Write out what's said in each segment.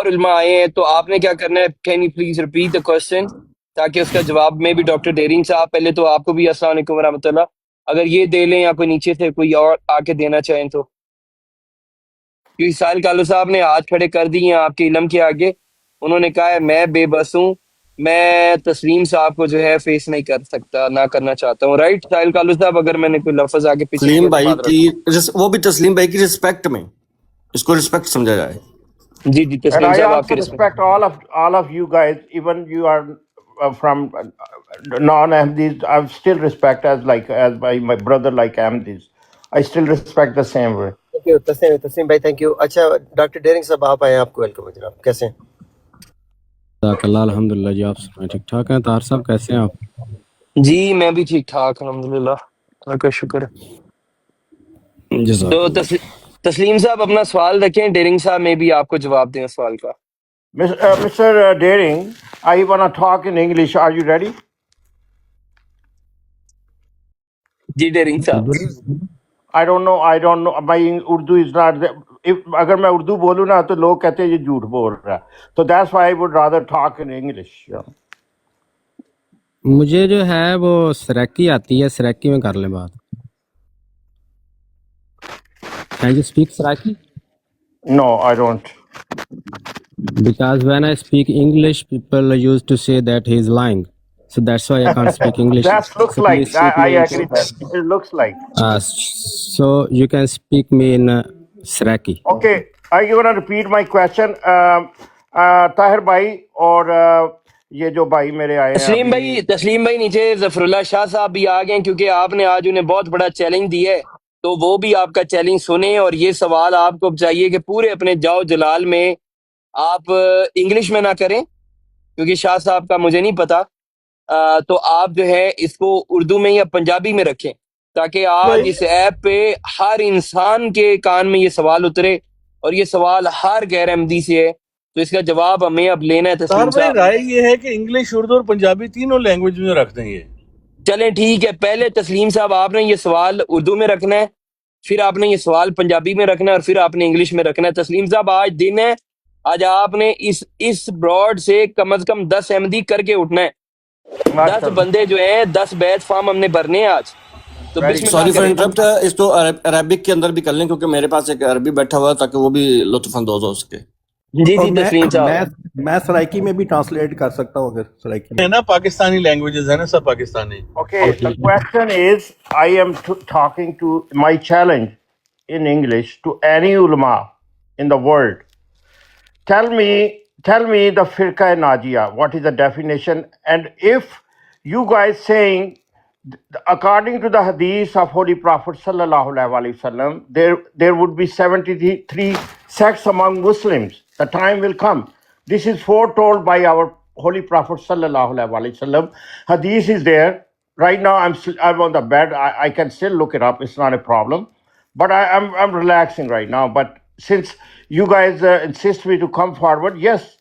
اور علماء آئے ہیں تو آپ نے کیا کرنا ہے، can you please repeat the question, تاکہ اس کا جواب میں بھی ڈاکٹر ڈیرنگ صاحب، پہلے تو آپ کو بھی السلام علیکم ورحمۃ اللہ، اگر یہ دے لیں یا کوئی نیچے سے کوئی اور آ کے دینا چاہیں تو، کیونکہ ساحل کالو صاحب نے ہاتھ کھڑے کر دیے ہیں آپ کے علم کے آگے، انہوں نے کہا ہے میں بے بس ہوں، میں تسلیم صاحب کو جو ہے فیس نہیں کر سکتا، نہ کرنا چاہتا ہوں، رائٹ ساحل کالو صاحب؟ اگر میں نے کوئی لفظ آگے پیچھے تسلیم کیا تو بھائی معذرت۔ کی وہ بھی تسلیم بھائی کی رسپیکٹ میں اس کو رسپیکٹ سمجھا جائے. جی جی And تسلیم I صاحب آپ also کے رسم۔ respect all of you guys, even you are from non-Ahmadis. I still respect as my brother like Ahmadis. I still respect the same way. Thank you تسلیم بھائی، تھینک یو. اچھا doctor daring صاحب آپ آئے ہیں، آپ کو ویلکم ہے جناب، کیسے ہیں؟ جزاک اللہ. الحمد للہ جی، آپ سنائیں ٹھیک ٹھاک ہیں؟ طاہر صاحب کیسے ہیں آپ؟ جی میں بھی ٹھیک ٹھاک الحمدللہ، اللہ کا شکر ہے۔ جزاک تو اللہ. تسلیم صاحب اپنا سوال رکھیں، ڈیرنگ صاحب میں بھی آپ کو جواب دیں سوال کا۔ Mr. Daring, I want to talk in English. Are you ready? جی ڈیرنگ صاحب۔ I don't know. My Urdu is not there. اگر میں اردو بولوں نا تو لوگ کہتے ہیں یہ جھوٹ بول رہا ہے. So that's why I would rather talk in English. مجھے جو ہے وہ سریکی آتی ہے، سریکی میں کر لیں بات. Can you speak Saraiki? No, I don't. Because when I speak English, people used to say that he is lying. So that's why I can't speak English. That looks So like, please speak I me in agree that. It looks like. So you can speak me in Saraiki. Okay, are you going to repeat my question? Tahir بھائی اور یہ جو بھائی میرے آئے ہیں تسلیم بھائی نیچے ظفر اللہ شاہ صاحب بھی آ گئے ہیں، کیونکہ آپ نے آج انہیں بہت بڑا چیلنج دیا ہے، تو وہ بھی آپ کا چیلنج سنیں، اور یہ سوال آپ کو چاہیے کہ پورے اپنے جاؤ جلال میں آپ انگلش میں نہ کریں، کیونکہ شاہ صاحب کا مجھے نہیں پتا، تو آپ جو ہے اس کو اردو میں یا پنجابی میں رکھیں، تاکہ آج اس ایپ پہ ہر انسان کے کان میں یہ سوال اترے، اور یہ سوال ہر غیر احمدی سے ہے، تو اس کا جواب ہمیں اب لینا ہے تسلیم بھائی صاحب۔ رائے یہ ہے کہ انگلش، اردو اور پنجابی تینوں لینگویج میں رکھ دیں یہ. چلیں ٹھیک ہے، پہلے تسلیم صاحب آپ نے یہ سوال اردو میں رکھنا ہے، پھر آپ نے یہ سوال پنجابی میں رکھنا ہے، اور پھر آپ نے انگلش میں رکھنا ہے۔ تسلیم صاحب آج دن ہے، آج آپ نے اس براڈ سے کم از کم 10 احمدی کر کے اٹھنا ہے، 10 بندے جو ہیں، 10 بیچ فارم ہم نے بھرنے ہیں آج، تو بسم اللہ سوری فار کریں۔ انٹرپٹ، اس کو عربک کے اندر بھی کر لیں، کیونکہ میرے پاس ایک عربی بیٹھا ہوا ہے تاکہ وہ بھی لطف اندوز ہو سکے. جی اور جی تسلیم صاحب۔ میں سرائکی میں بھی ٹرانسلیٹ کر سکتا ہوں اگر سرائکی میں. ہے نا، پاکستانی لینگویجز ہے نا، سب Pakistani. Okay, the question is, I am talking to my challenge in English to any ulama in the world. Tell me the firqa najiyah, what is the definition? And if you guys saying, according to the hadith of Holy Prophet sallallahu alaihi wasallam, there would be 73 sects among Muslims. The time will come. This is foretold by our Holy Prophet sallallahu alaihi wasallam. Hadith is there. Right now I'm on the bed. I can still look it up. It's not a problem. But I'm relaxing right now. But since you guys insist me to come forward, yes,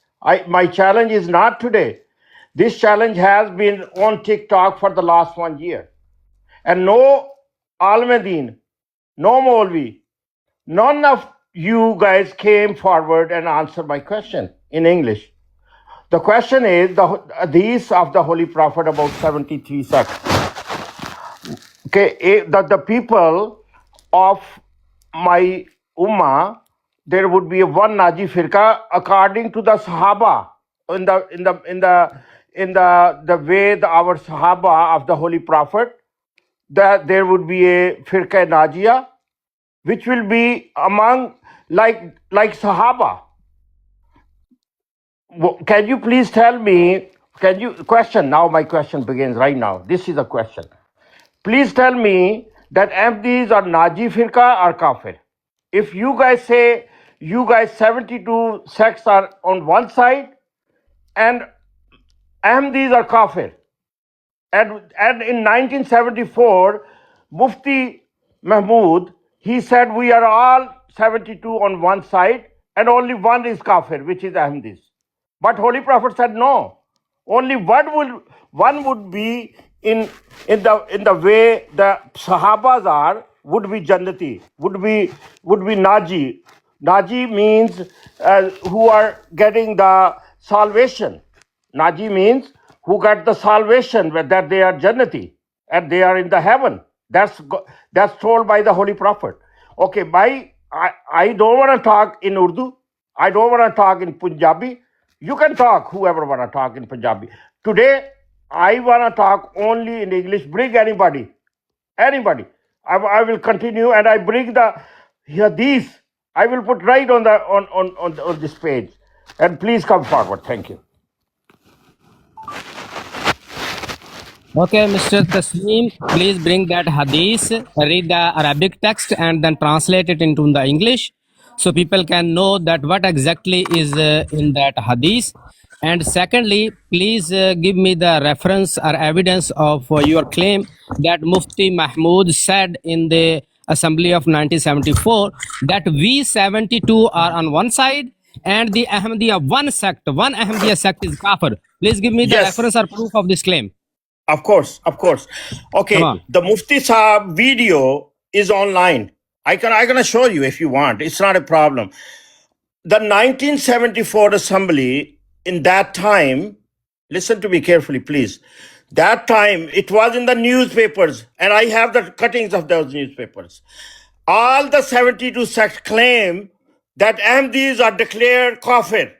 my challenge is not today. This challenge has been on TikTok for the last 1 year. And no Almadeen, no Maulvi, none of you guys came forward and answered my question in English. The question is the hadith of the Holy Prophet about 73 sects. Okay, the people of my ummah, there would be one Naji firqa according to the Sahaba, in the way our Sahaba of the Holy Prophet, that there would be a firqa Najiyah, which will be among like Sahaba. Can you please tell me? Question now? My question begins right now. This is a question. Please tell me that Ahmadis are Naji firqa or Kafir. If you guys say you guys 72 sects are on one side and Ahmadis are Kafir, and in 1974 Mufti Mahmood, he said we are all 72 on one side and only one is Kafir, which is Ahmadis. But Holy Prophet said no. Only one would be in the way the Sahabas are, would be Jannati, would be Naji. Naji means who are getting the salvation. Naji means who got the salvation, that they are Jannati and they are in the heaven. That's told by the Holy Prophet. Okay, I don't want to talk in Urdu. I don't want to talk in Punjabi. You can talk, whoever want to talk in Punjabi. Today, I want to talk only in English. Bring anybody. I will continue, and I bring the hadith. I will put right on this page. And please come forward. Thank you. Okay, Mr. Tasneem, please bring that hadith, read the Arabic text and then translate it into the English so people can know that what exactly is in that hadith. And secondly, please give me the reference or evidence of your claim that Mufti Mahmood said in the Assembly of 1974 that we 72 are on one side and the Ahmadiyya one Ahmadiyya sect is kafir. Please give me the Yes. reference or proof of this claim. Of course. Okay, Come on. the Mufti Saab video is online. I can show you if you want. It's not a problem. The 1974 assembly, in that time, listen to me carefully, please. That time, it was in the newspapers, and I have the cuttings of those newspapers. All the 72 sects claim that Ahmadis are declared kafir.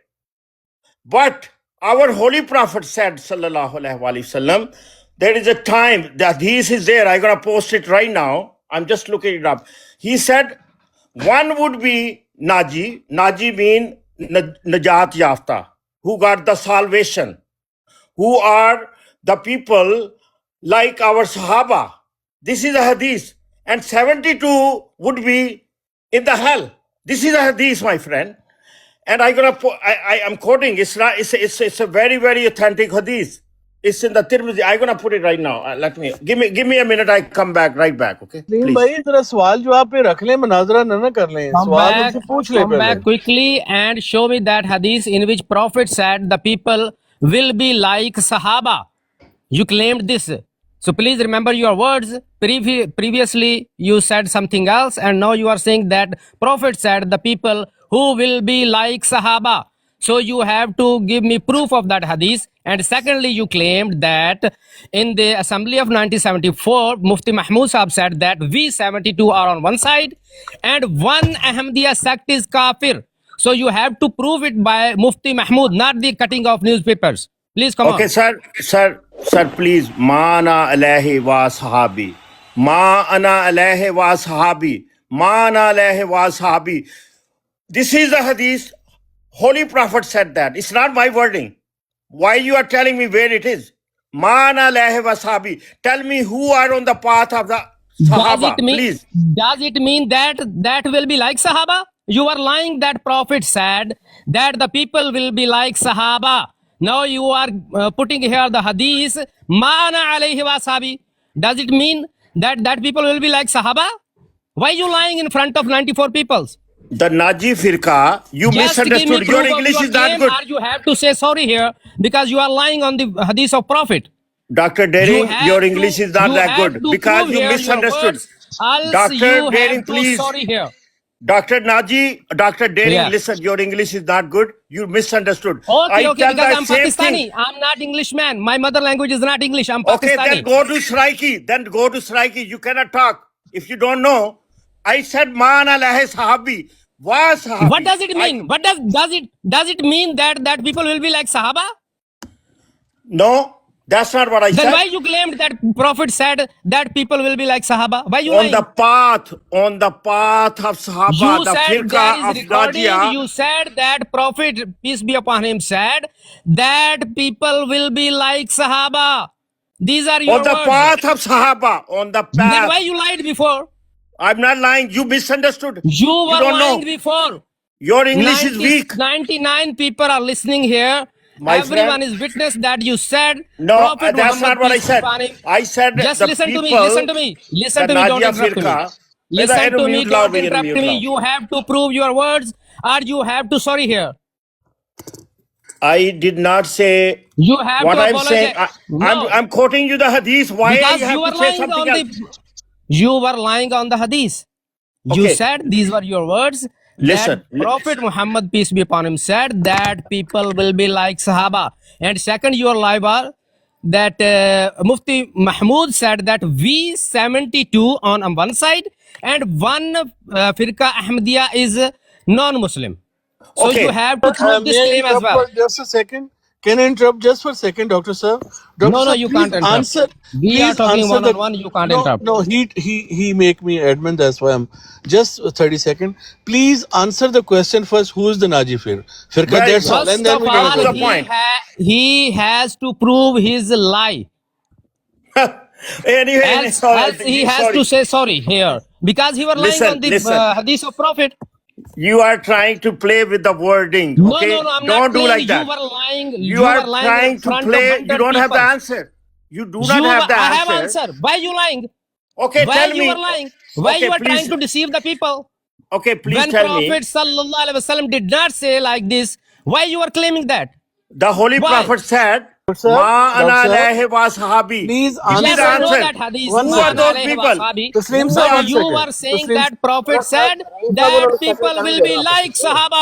But our Holy Prophet said, Sallallahu Alaihi Wasallam, there is a time, the hadith is there, I'm going to post it right now. I'm just looking it up. He said, one would be Naji. Naji mean Najat Yafta, who got the salvation, who are the people like our Sahaba. This is a hadith. And 72 would be in the hell. This is a hadith, my friend. And I am quoting. It's a very, very authentic hadith. It's in the Tirmidhi. I'm gonna put it right now. Give me a minute. I come back right back. Okay. تسلیم Please. بھائی ذرا سوال جواب پہ رکھ لیں مناظرہ نہ کر لیں سوال ان سے پوچھ لیں Come back پہلے quickly and show me that hadith in which Prophet said the people will be like Sahaba. You claimed this. So please remember your words. Previously you said something else and now you are saying that Prophet said the people who will be like Sahaba. So you have to give me proof of that hadith. And secondly, you claimed that in the Assembly of 1974, Mufti Mahmood Sahab said that we 72 are on one side and one Ahmadiyya sect is kafir. So you have to prove it by Mufti Mahmood, not the cutting of newspapers. Please come Okay, on. sir, please. Ma ana alayhi wa sahabi. Ma ana alayhi wa sahabi. Ma ana alayhi wa sahabi. This is the hadith. Holy Prophet said that. It's not my wording. Why you are telling me where it is? Ma ana alayhi wa sahabi. Tell me who are on the path of the Sahaba, please. Does it mean that will be like Sahaba? You are lying that Prophet said that the people will be like Sahaba. Now you are putting here the hadith, Ma'ana alayhi wa sahabi. Does it mean that people will be like Sahaba? Why you lying in front of 94 people? The Naji Firqa, you Just give me misunderstood. Your proof of English your is not claim good. or you have to say sorry here because you are lying on the hadith of Prophet. Dr. You Daring, have your to- English is not you that have good to because prove you here your misunderstood. words, else Dr. you Daring, have to please. sorry here. Dr. Naji, Dr. Daring, Yeah. listen, your English is not good. You misunderstood. Okay, I okay, tell because the I'm same Pakistani. thing. I'm not Englishman. My mother language is not English. I'm Okay, Pakistani. then go to Sraiki. You cannot talk. If you don't know, I said Ma'ana lahe sahabi. Wa sahabi. What does it mean? What does it mean that people will be like Sahaba? No, that's not what I Then said. why you claimed that Prophet said that people will be like Sahaba? Why you on lying? the path of Sahaba, You the said firqa there of is recording. Najiyah. You said that Prophet, peace be upon him, said that people will be like Sahaba. These are your On the words. path of Sahaba, on the Then path. why you lied before? I'm not lying. You misunderstood. You were don't lying know. before. Your English is weak. 99 people are listening here. My Everyone friend. is witness that you said. No, Prophet that's Muhammad, not what I peace be said. upon him. I said Just the listen to me. people, Listen to me. Listen the to me. Don't Najiyah interrupt me. firqa. Listen to me. Mute loud, Don't interrupt mute me. loud. You have to prove your words, or you have to sorry here. I did not say You have what to I'm apologize. saying. No. I'm quoting you the hadith. Why Because you have you were to say lying something on else? you were lying on the hadith. You Okay. said these were your words Listen. Prophet Muhammad, peace be upon him, said that people will be like Sahaba. And second, your live are that Mufti Mahmood said that V72 on one side and one Firqa Ahmadiyya is non-Muslim. So Okay. you have to prove this May I claim as interrupt well. for just a second? Can I interrupt just for a second, Dr. Sir? Dr. No, Sir, you please can't interrupt. answer. We are Please talking answer one-on-one. You can't interrupt. No, he make me admin. That's why I'm just 30 seconds. Please answer the question first. Who is the Naji Firqa? Very That's good. all, First and then of we're gonna all, go. the point. he has to prove his lie. Anyway, Else he has sorry. to say sorry here because he was lying on the Listen. hadith of Prophet. You are trying to play with the wording, okay? No, I'm Don't not do playing. like that. You were lying. You are lying in trying to front play. of You 100 don't have the people. answer. You do not have the I answer. have answer. Why you lying? Okay, Why tell you me. are lying? Why Okay, you are trying please. to deceive the people? Okay, please When tell me. Prophet sallallahu alaihi wasallam did not say like this, why you are claiming that? The Holy Why? Prophet said, Sir, "Ma ana Dr. Sir, alayhi wa sahabi." please Give me Yes, the I know answer. that hadith. One Who Ma are second. ana those alayhi wa people? ashabi. Taslim Who sir, But one you second. are saying Taslim, that Prophet said that people will be like Sahaba.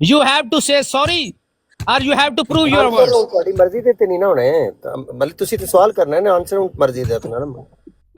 You have to say sorry or you have to prove your answer words. ਤੁਹਾਡੀ ਮਰਜ਼ੀ ਦੇ ਤੇ ਨਹੀਂ ਨਾ ਹੋਣੇ ਤਾਂ ਮਤਲਬ ਤੁਸੀਂ ਤੇ ਸਵਾਲ ਕਰਨਾ ਹੈ ਨਾ ਆਨਸਰ ਮਰਜ਼ੀ ਦੇ ਆਪਣਾ ਨਾ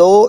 2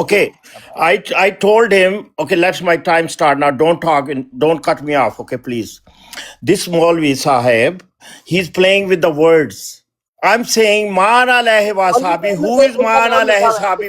Okay, I told him, okay, let's my time start now. Don't talk and don't cut me off, okay, please. This Maulvi Sahib, he's playing with the words. I'm saying Man alayhi wa sahabi. Who is Man alayhi sahabi?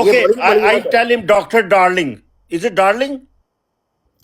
Okay, I tell him Dr. Darling. Is it Darling?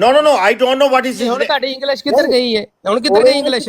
No, I don't know what is his ਹੁਣ name. ਤੁਹਾਡੀ English ਕਿੱਧਰ ਗਈ ਹੈ? ਹੁਣ ਕਿੱਧਰ ਗਈ English?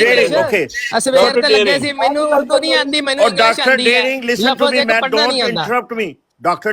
Daring, okay. ਅਸਵੇਰ ਤੇ ਲੱਗੇ ਸੀ, ਮੈਨੂੰ ਉਰਦੂ ਨਹੀਂ ਆਂਦੀ, ਮੈਨੂੰ Oh, ਇੰਗਲਿਸ਼ Dr. ਆਂਦੀ ਹੈ। Daring, listen to ਲਫ਼ਜ਼ me, ਇੱਕ man. ਪੜ੍ਹਨਾ Don't ਨਹੀਂ ਆਂਦਾ। interrupt me. Dr.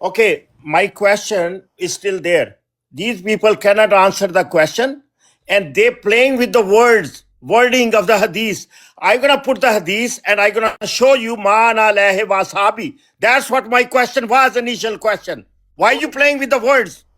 okay, my question is still there. These people cannot answer the question, and they playing with the wording of the hadith. I'm gonna put the hadith, and I'm gonna show you man alayhi wasabi. That's what my question was, initial question. Why are you playing with the words?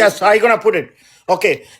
Yes, I'm gonna put it. Okay,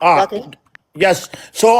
Ah, yes. So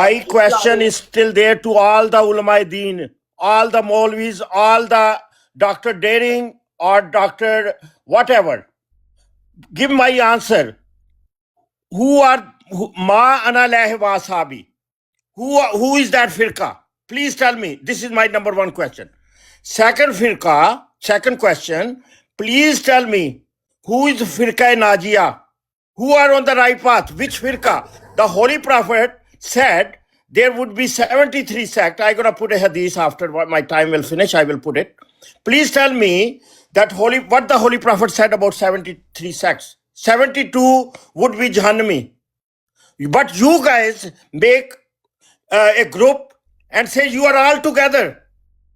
My question is still there to all the ulama deen, all the Maulvis, all the Dr. Daring or Dr. whatever. Give my answer. Ma ana lahi wa ashabi? Who is that firqa? Please tell me. This is my number one question. Second question, please tell me, who is firqa Najiyah? Who are on the right path? Which firqa? The Holy Prophet said there would be 73 sects. I'm going to put a hadith after my time will finish. I will put it. Please tell me that what the Holy Prophet said about 73 sects. 72 would be Jahannami. But you guys make a group and say you are all together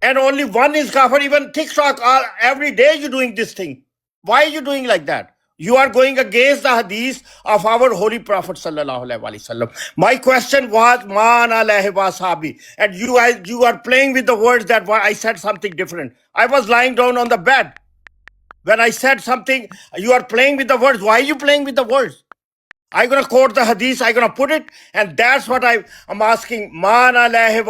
and only one is kafir. Even TikTok, every day you're doing this thing. Why are you doing like that? You are going against the hadith of our Holy Prophet sallallahu alaihi wasallam. My question was man alayhi wasabi, and you are playing with the words that I said something different. I was lying down on the bed when I said something. You are playing with the words. Why are you playing with the words? I'm going to quote the hadith, I'm going to put it, and that's what I'm asking. Man alayhi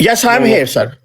Yes, I'm here, sir.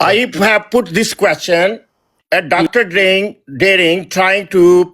I have put this question at Dr. Daring trying to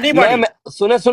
Anybody.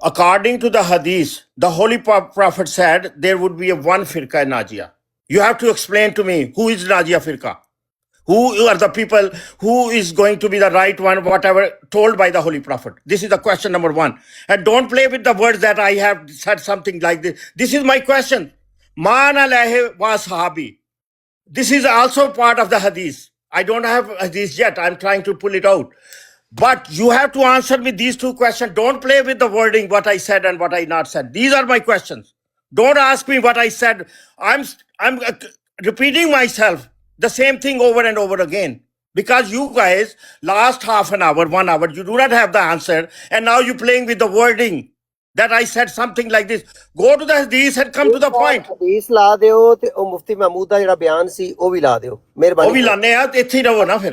according to the hadith, the Holy Prophet said there would be a one firqa Najiyah. You have to explain to me who is Najiyah firqa. Who are the people who is going to be the right one, whatever told by the Holy Prophet? This is the question number one. And don't play with the words that I have said something like this. This is my question. Man alayhi wa sahabi. This is also part of the hadith. I don't have hadith yet. I'm trying to pull it out. But you have to answer me these two questions. Don't play with the wording, what I said and what I not said. These are my questions. Don't ask me what I said. I'm repeating myself, the same thing over and over again. Because you guys, last half an hour, 1 hour, you do not have the answer. And now you're playing with the wording that I said something like this. Go to the hadith and come to the point. ਹਦੀਸ ਲਾ ਦਿਓ ਤੇ ਉਹ ਮੁਫਤੀ ਮਹਿਮੂਦ ਦਾ ਜਿਹੜਾ ਬਿਆਨ ਸੀ ਉਹ ਵੀ ਲਾ ਦਿਓ, ਉਹ ਮਿਹਰਬਾਨੀ। ਵੀ ਲਾਣੇ ਆ ਤੇ ਇੱਥੇ ਹੀ ਰਹੋ ਨਾ ਫਿਰ।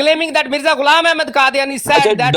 claiming that Mirza Ghulam Ahmad Qadiani said that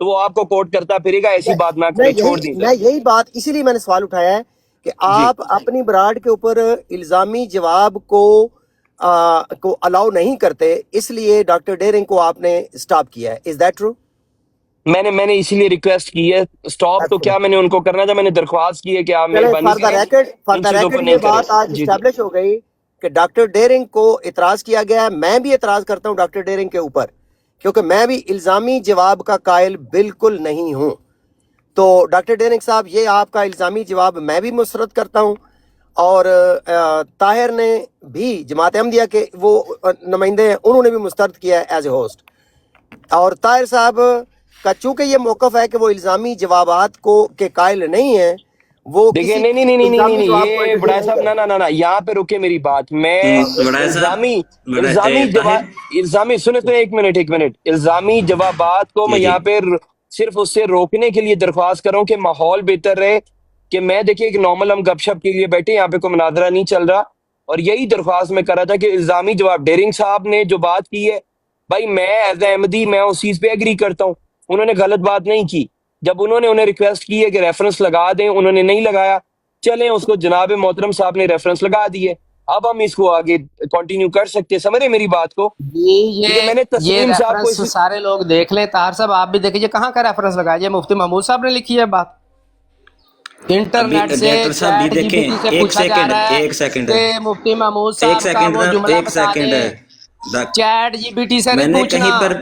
تو وہ آپ کو کوٹ کرتا پھرے گا, ایسی بات نہ کرے, چھوڑ دیں میں سر. یہی بات اسی لیے میں نے سوال اٹھایا ہے کہ جی آپ اپنی براڈ کے اوپر الزامی جواب کو الاؤ نہیں کرتے, اس لیے ڈاکٹر ڈیرنگ کو آپ نے اسٹاپ کیا ہے. Is that true? میں نے اسی لیے ریکویسٹ کی ہے اسٹاپ. تو کیا میں نے ان کو کرنا تھا, میں نے درخواست کی ہے کہ آپ چلے مہربانی کریں فار ان دا چیزوں کو ریکڈ یہ نہیں کریں. بات آج جی جی اسٹیبلش ہو گئی کہ ڈاکٹر ڈیرنگ کو اعتراض کیا گیا ہے. میں بھی اعتراض کرتا ہوں ڈاکٹر ڈیرنگ کے اوپر, کیونکہ میں بھی الزامی جواب کا قائل بالکل نہیں ہوں. تو ڈاکٹر ڈیرنگ صاحب, یہ آپ کا الزامی جواب میں بھی مسترد کرتا ہوں, اور طاہر نے بھی, جماعت احمدیہ کے وہ نمائندے ہیں, انہوں نے بھی مسترد کیا ہے ایز اے ہوسٹ. اور طاہر صاحب کا چونکہ یہ موقف ہے کہ وہ الزامی جوابات کو کے قائل نہیں ہیں, وہ دیکھیں, کسی نہیں, الزامی جواب کو یہ انٹرفیئر بڑا نہیں صاحب, کرتے. نہ, یہاں پہ رکے میری بات. میں بڑا صاحب الزامی طاہر. الزامی سنیں, ایک منٹ, الزامی جوابات کو میں جی یہاں پہ صرف اس سے روکنے کے لیے درخواست کر رہا ہوں کہ ماحول بہتر رہے, کہ میں دیکھیے ایک نارمل ہم گپ شپ کے لیے بیٹھے, یہاں پہ کوئی مناظرہ نہیں چل رہا, اور یہی درخواست میں کر رہا تھا کہ الزامی جواب ڈیرنگ صاحب نے جو بات کی ہے, بھائی میں ایز اے احمدی میں اس چیز پہ ایگری کرتا ہوں, انہوں نے غلط بات نہیں کی. جب انہیں ریکویسٹ کی ہے کہ ریفرنس لگا دیں, انہوں نے نہیں لگایا, چلیں اس کو جناب محترم صاحب نے ریفرنس لگا دیے, اب ہم اس کو آگے کنٹینیو کر سکتے ہیں. سمجھ رہے میری بات کو؟ کیونکہ میں نے یہ تسلیم صاحب کو ریفرنس سارے لوگ دیکھ لیں. طاہر صاحب آپ بھی دیکھیے کہاں کا ریفرنس لگایا, یہ مفتی محمود صاحب نے لکھی ہے بات. ابھی انٹرنیٹ سے ڈاکٹر صاحب بھی چیٹ جی پی دیکھیں, ٹی سے ایک پوچھا جا سیکنڈ رہا ہے ایک سیکنڈ کہ مفتی محمود ایک صاحب کا سیکنڈ وہ جملہ ایک بتا سیکنڈ دیں. چیٹ جی پی ٹی سے میں نہیں نے پوچھنا. کہیں پر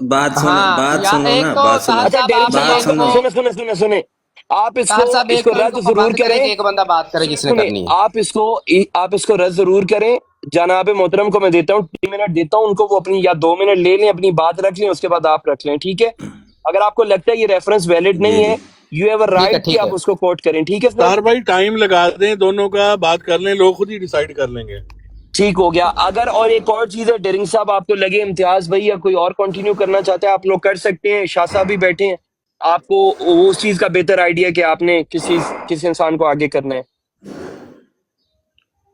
بات ہاں, یا سنو ایک نا, تو بات سنو, طاہر اچھا صاحب ڈیرنگ آپ بات ایک سنو. کو سنیں, آپ طاہر صاحب اس ایک کو کمنٹ رد کو ضرور بند کریں کریں. کہ ایک بندہ بات کرے جس نے سنیں, کرنی ہے. آپ اس کو رد ضرور کریں. جناب محترم کو میں دیتا ہوں 3 منٹ دیتا ہوں ان کو, وہ اپنی یا 2 منٹ لے لیں, اپنی بات رکھ لیں, اس کے بعد آپ رکھ لیں, ٹھیک ہے؟ اگر آپ کو لگتا ہے یہ ریفرنس ویلڈ جی نہیں جی ہے, یو ہیو اے ٹھیک ہے, رائٹ کہ ٹھیک ہے. آپ اس کو کوٹ کریں, ٹھیک ہے سر؟ طاہر بھائی ٹائم لگا دیں, دونوں کا بات کر لیں, لوگ خود ہی ڈیسائیڈ کر لیں گے. ٹھیک ہو گیا. اگر اور ایک اور چیز ہے, ڈیرنگ صاحب آپ کو لگے امتیاز بھائی یا کوئی اور کنٹینیو کرنا چاہتے ہیں, آپ لوگ کر سکتے ہیں. شاہ صاحب بھی بیٹھے ہیں, آپ کو اس چیز کا بہتر آئیڈیا کہ آپ نے کس انسان کو آگے کرنا ہے.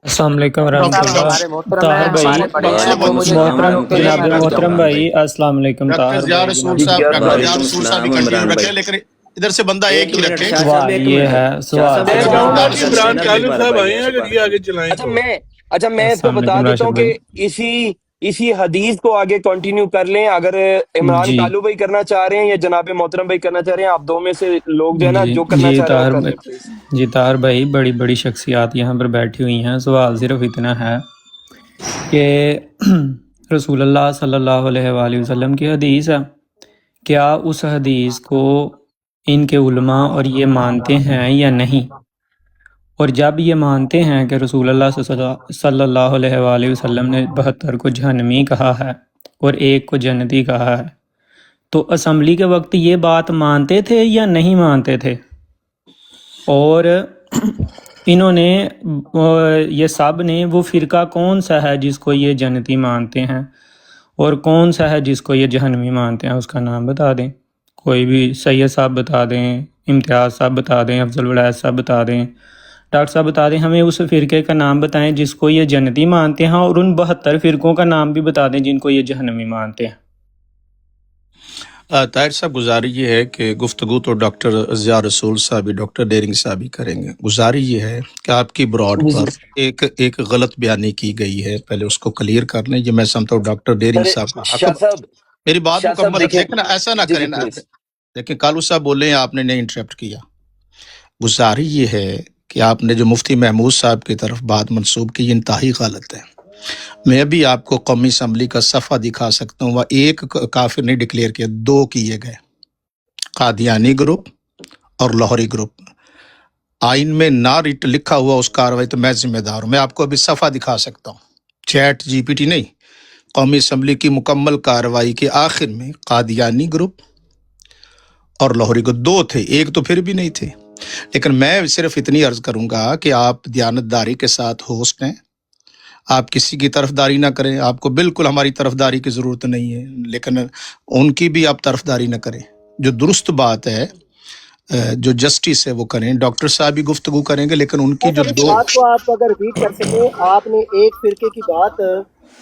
السلام علیکم طاہر ورحمۃ صاحب اللہ. ہمارے محترم ہیں, طاہر بھائی، ہمارے بڑے ہیں, وعلیکم وہ مجھے السلام جتنا محترم روکیں گے ورحمۃ جناب میں اللہ رک جاؤں محترم گا. وبرکاتہ. بھائی، السلام علیکم. ڈاکٹر طاہر ضیاء بھائی رسول جناب. صاحب ڈاکٹر ضیاء وعلیکم رسول صاحب بھی السلام کنٹینیو عمران رکھے, بھائی. لیکن ادھر سے بندہ ایک ہی رکھے. شاہ صاحب سوال ایک یہ منٹ, ہے، شاہ سوال صاحب میں ایک میں سوال چاہوں چاہوں گا گا منٹ, کہ ادھر سے عمران نا طالب سپارہ صاحب بھائی آئے ہے, ہیں, اگر یہ سپارہ. آگے چلائیں تو. میں اس پہ السلام بتا علیکم دیتا ہوں راشد کہ بھائی. اسی حدیث کو آگے کنٹینیو کر لیں. اگر عمران جی کالو بھائی کرنا چاہ رہے ہیں یا جناب محترم بھائی کرنا چاہ رہے ہیں, آپ دو میں سے لوگ جو ہے نا جی جو کرنا جی چاہ رہے ہیں وہ طاہر کر بھائی، لیں پلیز. جی طاہر بھائی، بڑی بڑی شخصیات یہاں پر بیٹھی ہوئی ہیں. سوال صرف اتنا ہے کہ رسول اللہ صلی اللہ علیہ وآلہ وسلم کی حدیث ہے، کیا اس حدیث کو ان کے علماء اور یہ مانتے ہیں یا نہیں؟ اور جب یہ مانتے ہیں کہ رسول اللہ صلی اللہ علیہ وآلہ وسلم نے 72 کو جہنمی کہا ہے اور ایک کو جنتی کہا ہے، تو اسمبلی کے وقت یہ بات مانتے تھے یا نہیں مانتے تھے؟ اور انہوں نے یہ سب نے وہ فرقہ کون سا ہے جس کو یہ جنتی مانتے ہیں اور کون سا ہے جس کو یہ جہنمی مانتے ہیں؟ اس کا نام بتا دیں. کوئی بھی، سید صاحب بتا دیں، امتیاز صاحب بتا دیں، افضل ولایت صاحب بتا دیں، ڈاکٹر صاحب بتا دیں. ہمیں اس فرقے کا نام بتائیں جس کو یہ جنتی مانتے ہیں، اور ان 72 فرقوں کا نام بھی بتا دیں جن کو یہ جہنمی مانتے ہیں. طاہر صاحب گزارش یہ ہے کہ گفتگو تو ڈاکٹر ضیاء رسول صاحب بھی ڈاکٹر ڈیرنگ صاحب ہی کریں گے. گزارش یہ ہے کہ آپ کی براڈ جی پر ایک غلط بیانی کی گئی ہے, پہلے اس کو کلیئر کر لیں. یہ میں سمجھتا ہوں ڈاکٹر ڈیرنگ سر, صاحب کا حق. شاہ صاحب میری بات شاہ صاحب مکمل دیکھیں, دیکھیں نا, ایسا نہ جی کریں نا. پلیز. دیکھیں کالو صاحب بول رہے ہیں, آپ نے نہیں انٹرپٹ کیا. گزارش یہ ہے کہ آپ نے جو مفتی محمود صاحب کی طرف بات منسوب کی, یہ انتہائی غلط ہے. میں بھی آپ کو قومی اسمبلی کا صفحہ دکھا سکتا ہوں, وہ ایک کافر نہیں ڈکلیئر کیا, 2 کیے گئے, قادیانی گروپ اور لاہوری گروپ. آئین میں نہ لکھا ہوا اس کاروائی تو میں ذمہ دار ہوں. میں آپ کو ابھی صفحہ دکھا سکتا ہوں, چیٹ جی پی ٹی نہیں, قومی اسمبلی کی مکمل کاروائی کے آخر میں قادیانی گروپ اور لاہوری گروپ 2 تھے, ایک تو پھر بھی نہیں تھے. لیکن میں صرف اتنی عرض کروں گا کہ آپ دیانتداری کے ساتھ ہوسٹ ہیں, آپ کسی کی طرفداری نہ کریں. آپ کو بالکل ہماری طرفداری کی ضرورت نہیں ہے, لیکن ان کی بھی آپ طرفداری نہ کریں. جو درست بات ہے, جو جسٹس ہے وہ کریں. ڈاکٹر صاحب بھی گفتگو کریں گے, لیکن ان کی جو اس 2 بات کو آپ اگر ریپیٹ کر سکیں, آپ نے ایک فرقے کی بات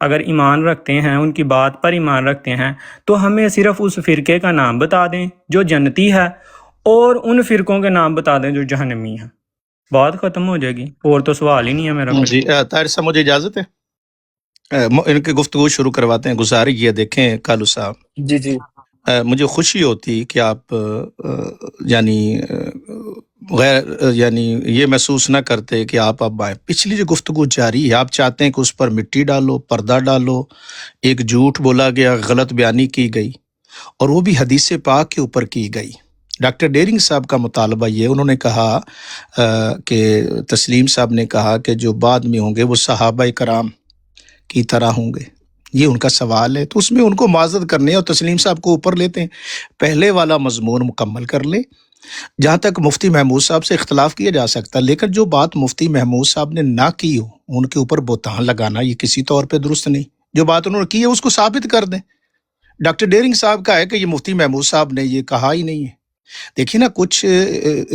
اگر ایمان رکھتے ہیں، ان کی بات پر ایمان رکھتے ہیں، تو ہمیں صرف اس فرقے کا نام بتا دیں جو جنتی ہے اور ان فرقوں کے نام بتا دیں جو جہنمی ہیں، بات ختم ہو جائے گی، اور تو سوال ہی نہیں ہے میرا۔ جی طاہر صاحب مجھے اجازت ہے ان کی گفتگو شروع کرواتے ہیں۔ گزارش یہ دیکھیں کالو صاحب، جی جی مجھے خوشی ہوتی کہ آپ یعنی غیر یعنی یہ محسوس نہ کرتے کہ آپ اب آئیں۔ پچھلی جو گفتگو جاری ہے، آپ چاہتے ہیں کہ اس پر مٹی ڈالو، پردہ ڈالو، ایک جھوٹ بولا گیا، غلط بیانی کی گئی، اور وہ بھی حدیث پاک کے اوپر کی گئی۔ ڈاکٹر ڈیرنگ صاحب کا مطالبہ یہ، انہوں نے کہا کہ تسلیم صاحب نے کہا کہ جو بعد میں ہوں گے وہ صحابہ کرام کی طرح ہوں گے، یہ ان کا سوال ہے، تو اس میں ان کو معذرت کرنے اور تسلیم صاحب کو اوپر لیتے ہیں۔ پہلے والا مضمون مکمل کر لیں، جہاں تک مفتی محمود صاحب سے اختلاف کیا جا سکتا ہے، لیکن جو بات مفتی محمود صاحب نے نہ کی ہو ان کے اوپر بہتان لگانا یہ کسی طور پہ درست نہیں۔ جو بات انہوں نے کی ہے اس کو ثابت کر دیں۔ ڈاکٹر ڈیرنگ صاحب کا ہے کہ یہ مفتی محمود صاحب نے یہ کہا ہی نہیں ہے۔ دیکھیے نا، کچھ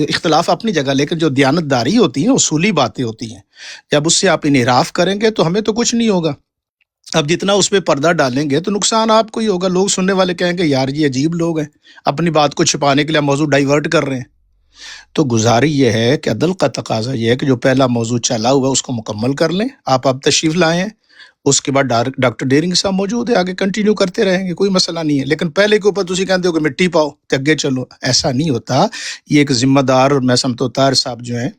اختلاف اپنی جگہ، لیکن جو دیانتداری ہوتی ہے اصولی باتیں ہوتی ہیں، جب اس سے آپ انحراف کریں گے تو ہمیں تو کچھ نہیں ہوگا۔ اب جتنا اس پہ پردہ ڈالیں گے تو نقصان آپ کو ہی ہوگا۔ لوگ سننے والے کہیں گے یار یہ عجیب لوگ ہیں، اپنی بات کو چھپانے کے لیے موضوع ڈائیورٹ کر رہے ہیں۔ تو گزارش یہ ہے کہ عدل کا تقاضا یہ ہے کہ جو پہلا موضوع چلا ہوا ہے اس کو مکمل کر لیں۔ آپ اب تشریف لائے ہیں، اس کے بعد ڈاکٹر ڈیرنگ صاحب موجود ہے، آگے کنٹینیو کرتے رہیں گے، کوئی مسئلہ نہیں ہے۔ لیکن پہلے کے اوپر تسی کہتے ہو کہ مٹی پاؤ کہ اگے چلو، ایسا نہیں ہوتا۔ یہ ایک ذمہ دار، اور میں سمجھتا ہوں طاہر صاحب جو ہیں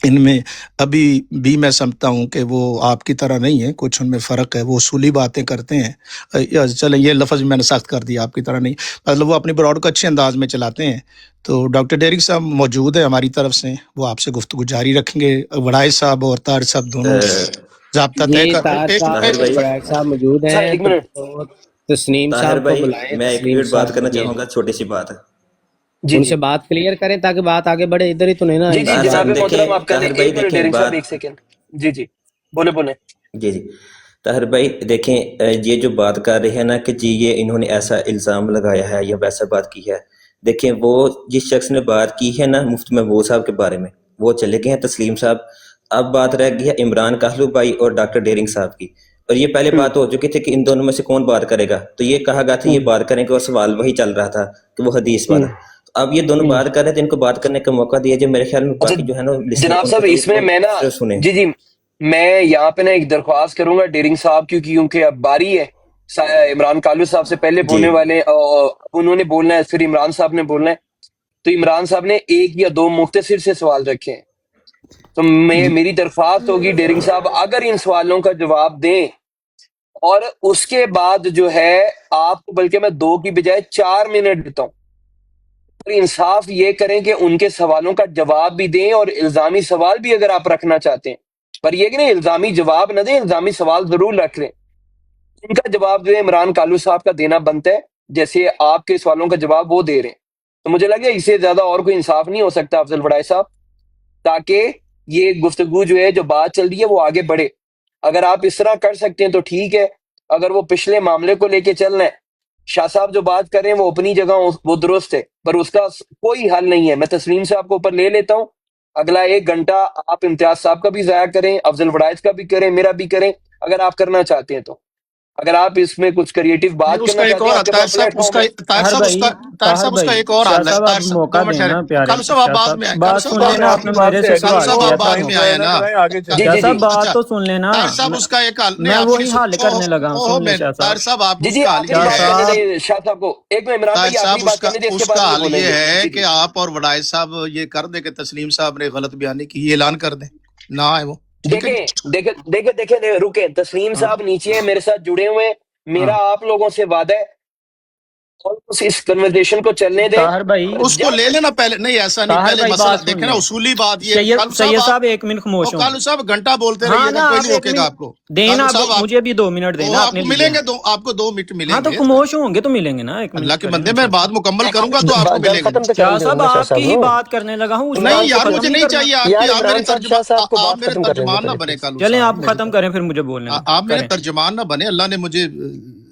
ان میں ابھی بھی میں سمجھتا ہوں کہ وہ آپ کی طرح نہیں ہے، کچھ ان میں فرق ہے، وہ اصولی باتیں کرتے ہیں۔ چلیں یہ لفظ میں نے سخت کر دیا، آپ کی طرح نہیں، مطلب وہ اپنی براڈ کو اچھے انداز میں چلاتے ہیں۔ تو ڈاکٹر ڈیرنگ صاحب موجود ہیں ہماری طرف سے، وہ آپ سے گفتگو جاری رکھیں گے۔ وڑائے صاحب اور طاہر صاحب دونوں ضابطہ طے جی کر طاہر صاحب اور وڑائے صاحب موجود سر ہیں، ایک منٹ تو تسنیم طاہر صاحب کو بھائی بلائیں۔ میں ایک تسنیم منٹ بات کرنا صاحب چاہوں گا، چھوٹی سی بات ہے۔ جی ان جی سے بات کلیئر کریں تاکہ بات آگے بڑھے، ادھر ہی تو نہیں نا جی جی طاہر بات۔ جناب صاحب محترم دیکھیں، آپ کر لیں۔ طاہر بھائی ایک منٹ دیکھیں ڈیرنگ صاحب، بات، ایک سیکنڈ۔ جی جی بولے بولے۔ جی جی طاہر بھائی دیکھیں، یہ جو بات کر رہے ہیں نا کہ جی یہ انہوں نے ایسا الزام لگایا ہے یا ویسا بات کی ہے، دیکھیں وہ جس شخص نے بات کی ہے نا مفتی محبوب صاحب کے بارے میں، وہ چلے گئے ہیں تسلیم صاحب۔ اب بات رہ گئی ہے عمران کہلو بھائی اور ڈاکٹر ڈیرنگ صاحب کی، اور یہ پہلے بات ہو چکی تھی کہ ان دونوں میں سے کون بات کرے گا، تو یہ کہا گیا تھا یہ بات کریں گے، اور سوال وہی چل رہا تھا کہ وہ حدیث والا۔ تو اب یہ دونوں بات کر رہے ہیں تو ان کو بات کرنے کا موقع دیا جائے۔ میرے خیال میں اچھا باقی جو ہے نا جناب صاحب، اس میں میں نا سنیں۔ جی جی میں یہاں پہ نا ایک درخواست کروں گا ڈیرنگ صاحب کی، کیونکہ اب باری ہے عمران کالو صاحب سے پہلے جی بولنے والے، انہوں نے بولنا ہے، پھر عمران صاحب نے بولنا ہے۔ تو عمران صاحب نے ایک یا دو مختصر سے سوال رکھے ہیں، تو میری درخواست ہوگی ڈیرنگ صاحب اگر ان سوالوں کا جواب دیں، اور اس کے بعد جو ہے آپ کو بلکہ میں 2 کی بجائے 4 منٹ دیتا ہوں، اور انصاف یہ کریں کہ ان کے سوالوں کا جواب بھی دیں، اور الزامی سوال بھی اگر آپ رکھنا چاہتے ہیں، پر یہ کہ نہیں الزامی جواب نہ دیں، الزامی سوال ضرور رکھ لیں۔ ان کا جواب جو ہے عمران کالو صاحب کا دینا بنتا ہے، جیسے آپ کے سوالوں کا جواب وہ دے رہے ہیں۔ تو مجھے لگا اس سے زیادہ اور کوئی انصاف نہیں ہو سکتا افضل وڑائے صاحب، تاکہ یہ گفتگو جو ہے، جو بات چل رہی ہے، وہ آگے بڑھے۔ اگر آپ اس طرح کر سکتے ہیں تو ٹھیک ہے، اگر وہ پچھلے معاملے کو لے کے چل رہے ہیں، شاہ صاحب جو بات کر رہے ہیں وہ اپنی جگہ وہ درست ہے، پر اس کا کوئی حل نہیں ہے۔ میں تسلیم صاحب کو اوپر لے لیتا ہوں، اگلا 1 گھنٹہ آپ امتیاز صاحب کا بھی ضائع کریں، افضل وڑائز کا بھی کریں، میرا بھی کریں، اگر آپ کرنا چاہتے ہیں تو۔ اگر آپ اس میں کچھ کریٹو بات اس کا کرنا ایک چاہتے ہیں، اور آپ کے طاہر پاس صاحب، پلیٹ اس فارم کا ہے۔ طاہر صاحب اس کا ایک اور شاہ حل ہے۔ صاحب طاہر آپ صاحب موقع 2 منٹ دیں نا پیارے کالو صاحب آپ شاہ بعد صاحب، میں آئے، کالو بات صاحب سن بعد لینا، میں آپ نے میرے سے کالو سوال صاحب کیا آپ تھا۔ بعد میں آئے نا۔ جی شاہ جی صاحب جی بات اچھا تو سن لینا، طاہر صاحب اس کا ایک حل نہیں، میں آپ وہی حل کرنے لگا ہوں، سن لیں میں شاہ طاہر صاحب۔ صاحب آپ جی اس جی کا حل آخری یہ شاہ بات ہے، کرنے صاحب دیں شاہ صاحب کو، ایک میں عمران طاہر بھائی صاحب آخری بات کرنے دیں، اس کے بعد کا وہ حل بولیں یہ گے۔ ہے جی کہ جی آپ اور وڑائے صاحب یہ کر دیں کہ تسلیم صاحب نے غلط بیانی کی، یہ اعلان کر دیں، نہ آئے وہ، ٹھیک ہے جی؟ دیکھیں رکیں، تسلیم ہاں صاحب نیچے ہیں، میرے ساتھ جڑے ہوئے ہیں، ہاں، میرا آپ لوگوں سے وعدہ ہے، اور اس کنورسیشن کو چلنے دیں، طاہر بھائی، اور اس کو جب لے لینا پہلے، نہیں ایسا نہیں، طاہر پہلے بھائی مسئلہ بات سن دیکھیں نا، لیں۔ اصولی بات یہ کالو سید صاحب صاحب 1 منٹ خاموش ہوں۔ کالو صاحب گھنٹہ بولتے ہاں رہیے گا، نا، کوئی آپ نہیں 1 روکے گا منٹ آپ کو۔ دینا، کالو آپ صاحب مجھے بھی 2 منٹ دینا آپ اپنے کو لیے۔ ملیں گے آپ کو 2 منٹ ہاں ملیں تو گے۔ خاموش ہوں گے تو ملیں گے نا، 1 اللہ منٹ کے کریں بندے، نا میں شاہ بات صاحب۔ مکمل کروں گا تو آپ کو گل ملیں گے۔ ختم تو شاہ کرنے دیں صاحب نا شاہ آپ صاحب کی ہی نو۔ بات کرنے لگا ہوں، اس نہیں بات کو یار، ختم مجھے نہیں نہیں کرنا۔ چاہیے آپ یار کی، آپ میرے عمران صاحب، شاہ صاحب کو آپ بات میرے ختم کرنے دیں ترجمان نہ پہلے بنے پلیز۔ کالو چلیں صاحب، آپ ختم کریں، پھر مجھے بولنے دیں، آپ میرے کریں۔ ترجمان نہ بنے، اللہ نے مجھے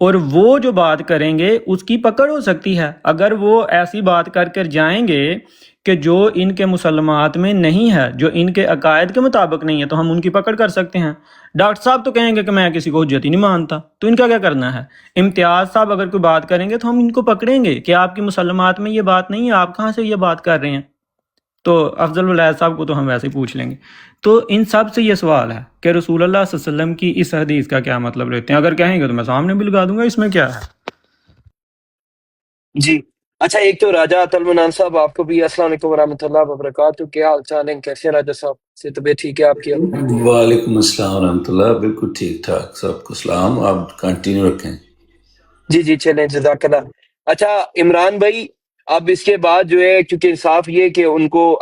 اور وہ جو بات کریں گے اس کی پکڑ ہو سکتی ہے. اگر وہ ایسی بات کر کر جائیں گے کہ جو ان کے مسلمات میں نہیں ہے، جو ان کے عقائد کے مطابق نہیں ہے، تو ہم ان کی پکڑ کر سکتے ہیں. ڈاکٹر صاحب تو کہیں گے کہ میں کسی کو حجت ہی نہیں مانتا، تو ان کا کیا کرنا ہے؟ امتیاز صاحب اگر کوئی بات کریں گے تو ہم ان کو پکڑیں گے کہ آپ کی مسلمات میں یہ بات نہیں ہے، آپ کہاں سے یہ بات کر رہے ہیں. تو افضل ولایت صاحب کو تو ہم ویسے ہی پوچھ لیں گے. تو ان سب سے یہ سوال ہے کہ رسول اللہ صلی اللہ علیہ وسلم کی اس حدیث کا کیا مطلب لیتے ہیں. اگر کہیں گے تو میں سامنے بھی لگا دوں گا، اس میں کیا ہے. جی اچھا، ایک تو راجہ تلمنان صاحب، آپ کو بھی السلام علیکم ورحمۃ اللہ وبرکاتہ. کیا حال چال ہے؟ کیسے ہیں راجہ صاحب؟ سے طبیعت ٹھیک ہے آپ کی؟ وعلیکم السلام ورحمۃ اللہ. بالکل ٹھیک ٹھاک، سب کو سلام. آپ کنٹینیو رکھیں. جی چلیں، جزاک اللہ. اچھا عمران بھائی، اب اس کے بعد جو ہے، کیونکہ انصاف یہ کہ ان کو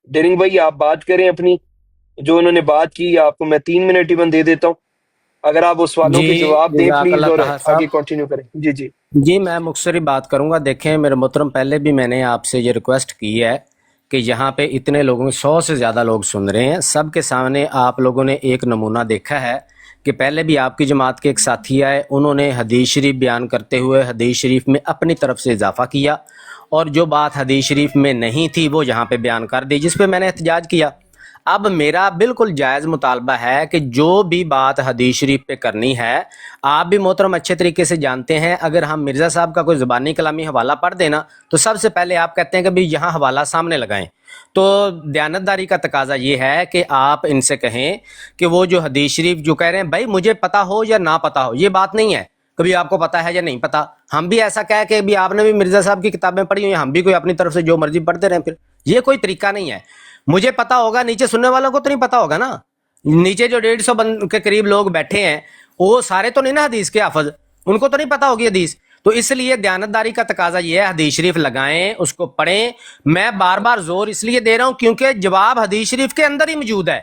ڈیرنگ بھائی آپ بات کریں اپنی، جو انہوں نے بات کی. آپ کو میں 3 منٹ ایون دے دیتا ہوں، اگر آپ اس سوالوں کے جی جواب دیں جزاک پلیز، اللہ اور طاہر صاحب. آگے کنٹینیو کریں. جی جی میں مختصری بات کروں گا. دیکھیں میرے محترم، پہلے بھی میں نے آپ سے یہ ریکویسٹ کی ہے کہ یہاں پہ اتنے لوگوں 100 سے زیادہ لوگ سن رہے ہیں، سب کے سامنے آپ لوگوں نے ایک نمونہ دیکھا ہے کہ پہلے بھی آپ کی جماعت کے ایک ساتھی آئے، انہوں نے حدیث شریف بیان کرتے ہوئے حدیث شریف میں اپنی طرف سے اضافہ کیا، اور جو بات حدیث شریف میں نہیں تھی وہ یہاں پہ بیان کر دی، جس پہ میں نے احتجاج کیا. اب میرا بالکل جائز مطالبہ ہے کہ جو بھی بات حدیث شریف پہ کرنی ہے، آپ بھی محترم اچھے طریقے سے جانتے ہیں، اگر ہم مرزا صاحب کا کوئی زبانی کلامی حوالہ پڑھ دینا تو سب سے پہلے آپ کہتے ہیں کہ بھی یہاں حوالہ سامنے لگائیں. تو دیانتداری کا تقاضا یہ ہے کہ آپ ان سے کہیں کہ وہ جو حدیث شریف جو کہہ رہے ہیں، بھائی مجھے پتا ہو یا نہ پتا ہو، یہ بات نہیں ہے کبھی آپ کو پتا ہے یا نہیں پتا. ہم بھی ایسا کہہ کہ بھی آپ نے بھی مرزا صاحب کی کتابیں پڑھی ہوئی ہیں، ہم بھی کوئی اپنی طرف سے جو مرضی پڑھتے رہیں. پھر یہ کوئی طریقہ نہیں ہے. مجھے پتا ہوگا، نیچے سننے والوں کو تو نہیں پتا ہوگا نا. نیچے جو 150 کے قریب لوگ بیٹھے ہیں وہ سارے تو نہیں نا حدیث کے حافظ، ان کو تو نہیں پتا ہوگی حدیث. تو اس لیے دیانتداری کا تقاضا یہ ہے، حدیث شریف لگائیں، اس کو پڑھیں. میں بار بار زور اس لیے دے رہا ہوں کیونکہ جواب حدیث شریف کے اندر ہی موجود ہے.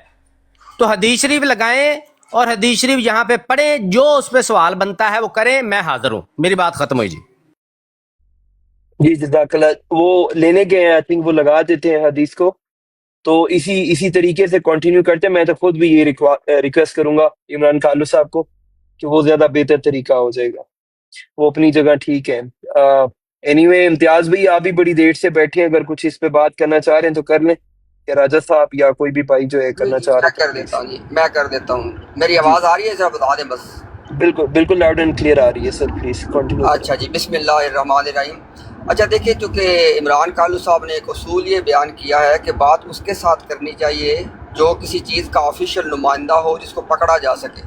تو حدیث شریف لگائیں اور حدیث شریف یہاں پہ پڑھیں، جو اس پہ سوال بنتا ہے وہ کریں. میں حاضر ہوں. میری بات ختم ہوئی. جی جزاک اللہ. وہ لینے گئے ہیں، آئی تھنک وہ لگا دیتے ہیں حدیث کو. تو اسی طریقے سے کنٹینیو کرتے ہیں. میں تو خود بھی یہ ریکویسٹ کروں گا عمران کالو صاحب کو کہ وہ زیادہ بہتر طریقہ ہو جائے گا. وہ اپنی جگہ ٹھیک ہے. اینی وے امتیاز بھائی، آپ بھی بڑی دیر سے بیٹھے ہیں، اگر کچھ اس پہ بات کرنا چاہ رہے ہیں تو کر لیں، یا راجہ صاحب یا کوئی بھی بھائی جو ہے کرنا چاہ رہے میں ہیں کر تو دیتا ہوں. پلیز. جی میں کر دیتا ہوں. میری جی آواز آ رہی ہے؟ ذرا بتا دیں بس. بالکل لاؤڈ اینڈ کلیئر آ رہی ہے سر، پلیز کنٹینیو کریں. اچھا جی، بسم اللہ الرحمن الرحیم. اچھا دیکھیں، چونکہ عمران کالو صاحب نے ایک اصول یہ بیان کیا ہے کہ بات اس کے ساتھ کرنی چاہیے جو کسی چیز کا آفیشیل نمائندہ ہو، جس کو پکڑا جا سکے.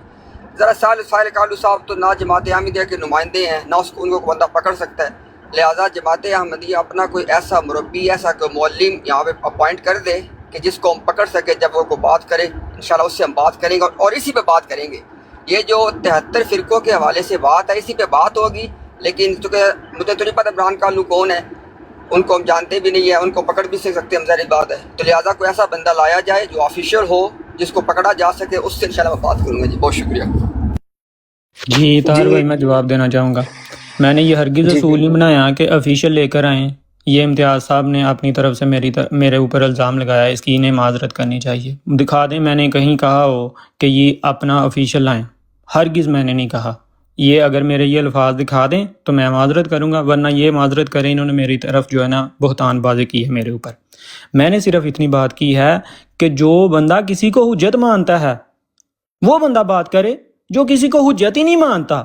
ذرا ساحل کالو صاحب تو نہ جماعت احمدیہ کے نمائندے ہیں، نہ اس کو ان کو بندہ پکڑ سکتا ہے. لہٰذا جماعت احمدیہ اپنا کوئی ایسا مربی، ایسا کوئی معلم یہاں پہ اپوائنٹ کر دے کہ جس کو ہم پکڑ سکے. جب وہ کو بات کرے انشاءاللہ اس سے ہم بات کریں گے اور اسی پہ بات کریں گے. یہ جو 73 فرقوں کے حوالے سے بات ہے، اسی پہ بات ہوگی. لیکن چونکہ مجھے تو نہیں پتہ عمران کالو کون ہے، ان کو ہم جانتے بھی نہیں ہیں، ان کو پکڑ بھی سکتے ہم، ظاہر بات ہے. تو لہٰذا کوئی ایسا بندہ لایا جائے جو آفیشیل ہو، جس کو پکڑا جا سکے، اس سے انشاءاللہ میں بات کروں گا. جی بہت شکریہ. جی طاہر جی بھائی، میں جواب دینا چاہوں گا. میں نے یہ ہرگز جی اصول نہیں بنایا کہ افیشیل لے کر آئیں. یہ امتیاز صاحب نے اپنی طرف سے میرے اوپر الزام لگایا، اس کی انہیں معذرت کرنی چاہیے. دکھا دیں میں نے کہیں کہا ہو کہ یہ اپنا افیشیل لائیں. ہرگز میں نے نہیں کہا. یہ اگر میرے یہ الفاظ دکھا دیں تو میں معذرت کروں گا، ورنہ یہ معذرت کریں، انہوں نے میری طرف جو ہے نا بہتان بازی کی ہے میرے اوپر. میں نے صرف اتنی بات کی ہے کہ جو بندہ کسی کو حجت مانتا ہے وہ بندہ بات کرے. جو کسی کو حجت ہی نہیں مانتا،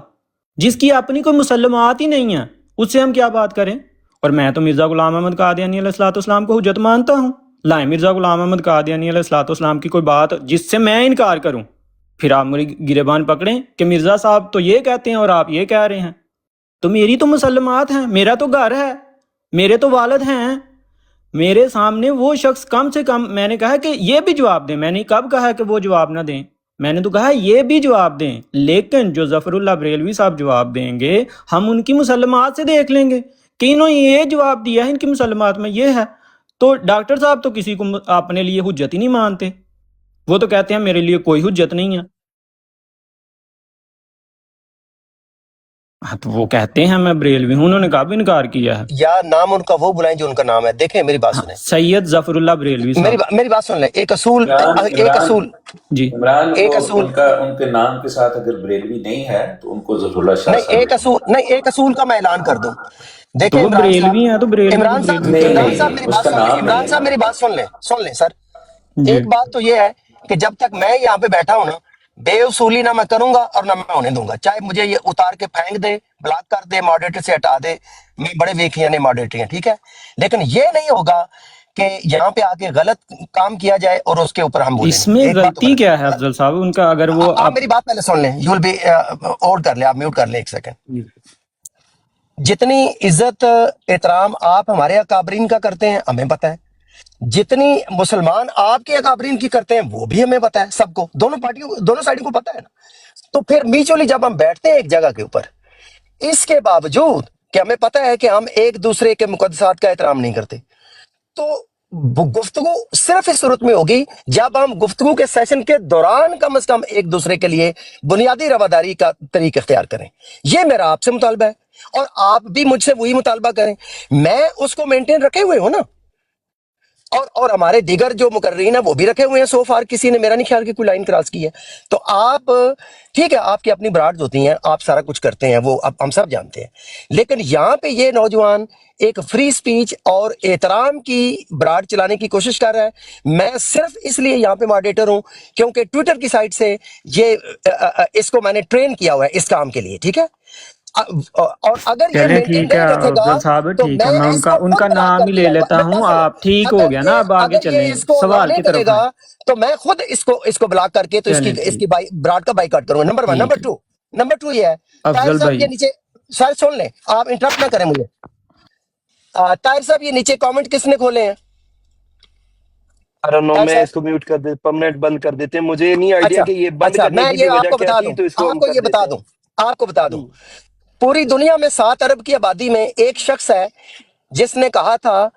جس کی اپنی کوئی مسلمات ہی نہیں ہیں، اس سے ہم کیا بات کریں؟ اور میں تو مرزا غلام احمد قادیانی علیہ الصلوۃ والسلام کو حجت مانتا ہوں. لائیں مرزا غلام احمد قادیانی علیہ الصلوۃ والسلام کی کوئی بات جس سے میں انکار کروں، پھر آپ میری گریبان پکڑیں کہ مرزا صاحب تو یہ کہتے ہیں اور آپ یہ کہہ رہے ہیں. تو میری تو مسلمات ہیں، میرا تو گھر ہے، میرے تو والد ہیں. میرے سامنے وہ شخص کم سے کم، میں نے کہا کہ یہ بھی جواب دیں. میں نے کب کہا کہ وہ جواب نہ دیں؟ میں نے تو کہا یہ بھی جواب دیں. لیکن جو ظفر اللہ بریلوی صاحب جواب دیں گے، ہم ان کی مسلمات سے دیکھ لیں گے کہ انہوں نے یہ جواب دیا ہے، ان کی مسلمات میں یہ ہے. تو ڈاکٹر صاحب تو کسی کو اپنے لیے حجت ہی نہیں مانتے، وہ تو کہتے ہیں میرے لیے کوئی حجت نہیں ہے. ہاں تو وہ کہتے ہیں میں بریلوی ہوں، انہوں نے کب انکار کیا ہے؟ یا نام ان کا وہ بلائیں جو ان کا نام ہے. دیکھیں میری بات ہاں، سنیں، سید ظفر اللہ بریلوی صاحب. میری بات سن لیں. ایک اصول جی عمران ایک کو اصول ان کے نام کے ساتھ اگر بریلوی نہیں ہے تو ان کو ظفر اللہ شاہ نہیں، صاحب ایک اصول کا میں اعلان کر دوں. تو دیکھیں وہ عمران صاحب، بریلوی ہیں تو بریلوی کو بریلوی نہیں کہنا نہیں ہے. نہیں، اس کا نام نہیں عمران ہے صاحب نا. میری بات سن لیں سر. جی ایک بات تو یہ ہے کہ جب تک میں یہاں پہ بیٹھا ہوں نا، بے اصولی نہ میں کروں گا اور نہ میں ہونے دوں گا، چاہے مجھے یہ اتار کے پھینک دے، بلاک کر دے، ماڈریٹر سے ہٹا دے. میں بڑے ویکھیانے ماڈریٹر ہیں، ٹھیک ہے، لیکن یہ نہیں ہوگا کہ یہاں پہ آ کے غلط کام کیا جائے اور اس کے اوپر ہم بولیں. اس میں ایک بات تو غلطی غلط کیا ہے افضل صاحب ان کا؟ اگر وہ آپ میری بات پہلے سن لیں. یو ول بی اور کر لیں، آپ میوٹ کر لیں ایک سیکنڈ. جتنی عزت احترام آپ ہمارے اکابرین کا کرتے ہیں ہمیں پتہ ہے، جتنی مسلمان آپ کے اکابرین کی کرتے ہیں وہ بھی ہمیں پتہ ہے، سب کو، دونوں پارٹیوں، دونوں سائڈوں کو پتہ ہے نا. تو پھر میچولی جب ہم بیٹھتے ہیں ایک جگہ کے اوپر، اس کے باوجود کہ ہمیں پتہ ہے کہ ہم ایک دوسرے کے مقدسات کا احترام نہیں کرتے، تو گفتگو صرف اس صورت میں ہوگی جب ہم گفتگو کے سیشن کے دوران کم از کم ایک دوسرے کے لیے بنیادی رواداری کا طریقہ اختیار کریں. یہ میرا آپ سے مطالبہ ہے اور آپ بھی مجھ سے وہی مطالبہ کریں. میں اس کو مینٹین رکھے ہوئے ہوں نا، اور ہمارے دیگر جو مقررین ہیں وہ بھی رکھے ہوئے ہیں. سو فار کسی نے میرا نہیں خیال کہ کوئی لائن کراس کی ہے. تو آپ ٹھیک ہے، آپ کی اپنی براڈز ہوتی ہیں، آپ سارا کچھ کرتے ہیں، وہ اب ہم سب جانتے ہیں، لیکن یہاں پہ یہ نوجوان ایک فری سپیچ اور احترام کی براڈ چلانے کی کوشش کر رہا ہے. میں صرف اس لیے یہاں پہ ماڈریٹر ہوں کیونکہ ٹویٹر کی سائٹ سے یہ اس کو میں نے ٹرین کیا ہوا ہے اس کام کے لیے، ٹھیک ہے. اور اگر یہ چلیں مینٹین ٹھیک ہے نہیں رکھے گا افضل صاحب، تو ٹھیک ہے، میں میں اس کو ان کا خود بلاک نام کر ہی لے دیا ہوں. لیتا ہوں. آپ ٹھیک ہو گیا نا، اب آگے چلیں، اگر یہ اس کو الاؤ سوال نہیں کی کرے طرف گا آئیں. تو میں خود اس کو بلاک کر کے تو چلیں اس کی ٹھیک براڈ کا بائی کاٹ کروں گا. نمبر 1. ٹھیک ہے. نمبر ٹو یہ ہے، طاہر افضل صاحب بھائی، یہ نیچے، سر سن لیں، آپ انٹرپٹ نہ کریں مجھے. طاہر صاحب یہ نیچے کامنٹ کس نے کھولے ہیں؟ I don't know، طاہر میں اس کو صاحب، میوٹ کر دے، پرمنٹ بند کر دیتے ہیں. مجھے نہیں آئیڈیا کہ یہ بند اچھا کرنے میں کی بھی یہ آپ وجہ کو کیا بتا تھی، دوں، تو اس کو آپ ہم کو کر یہ بتا دیتے دوں، آپ کو بتا دوں. ہیں. پوری دنیا میں 7 ارب کی آبادی میں ایک شخص ہے جس نے کہا تھا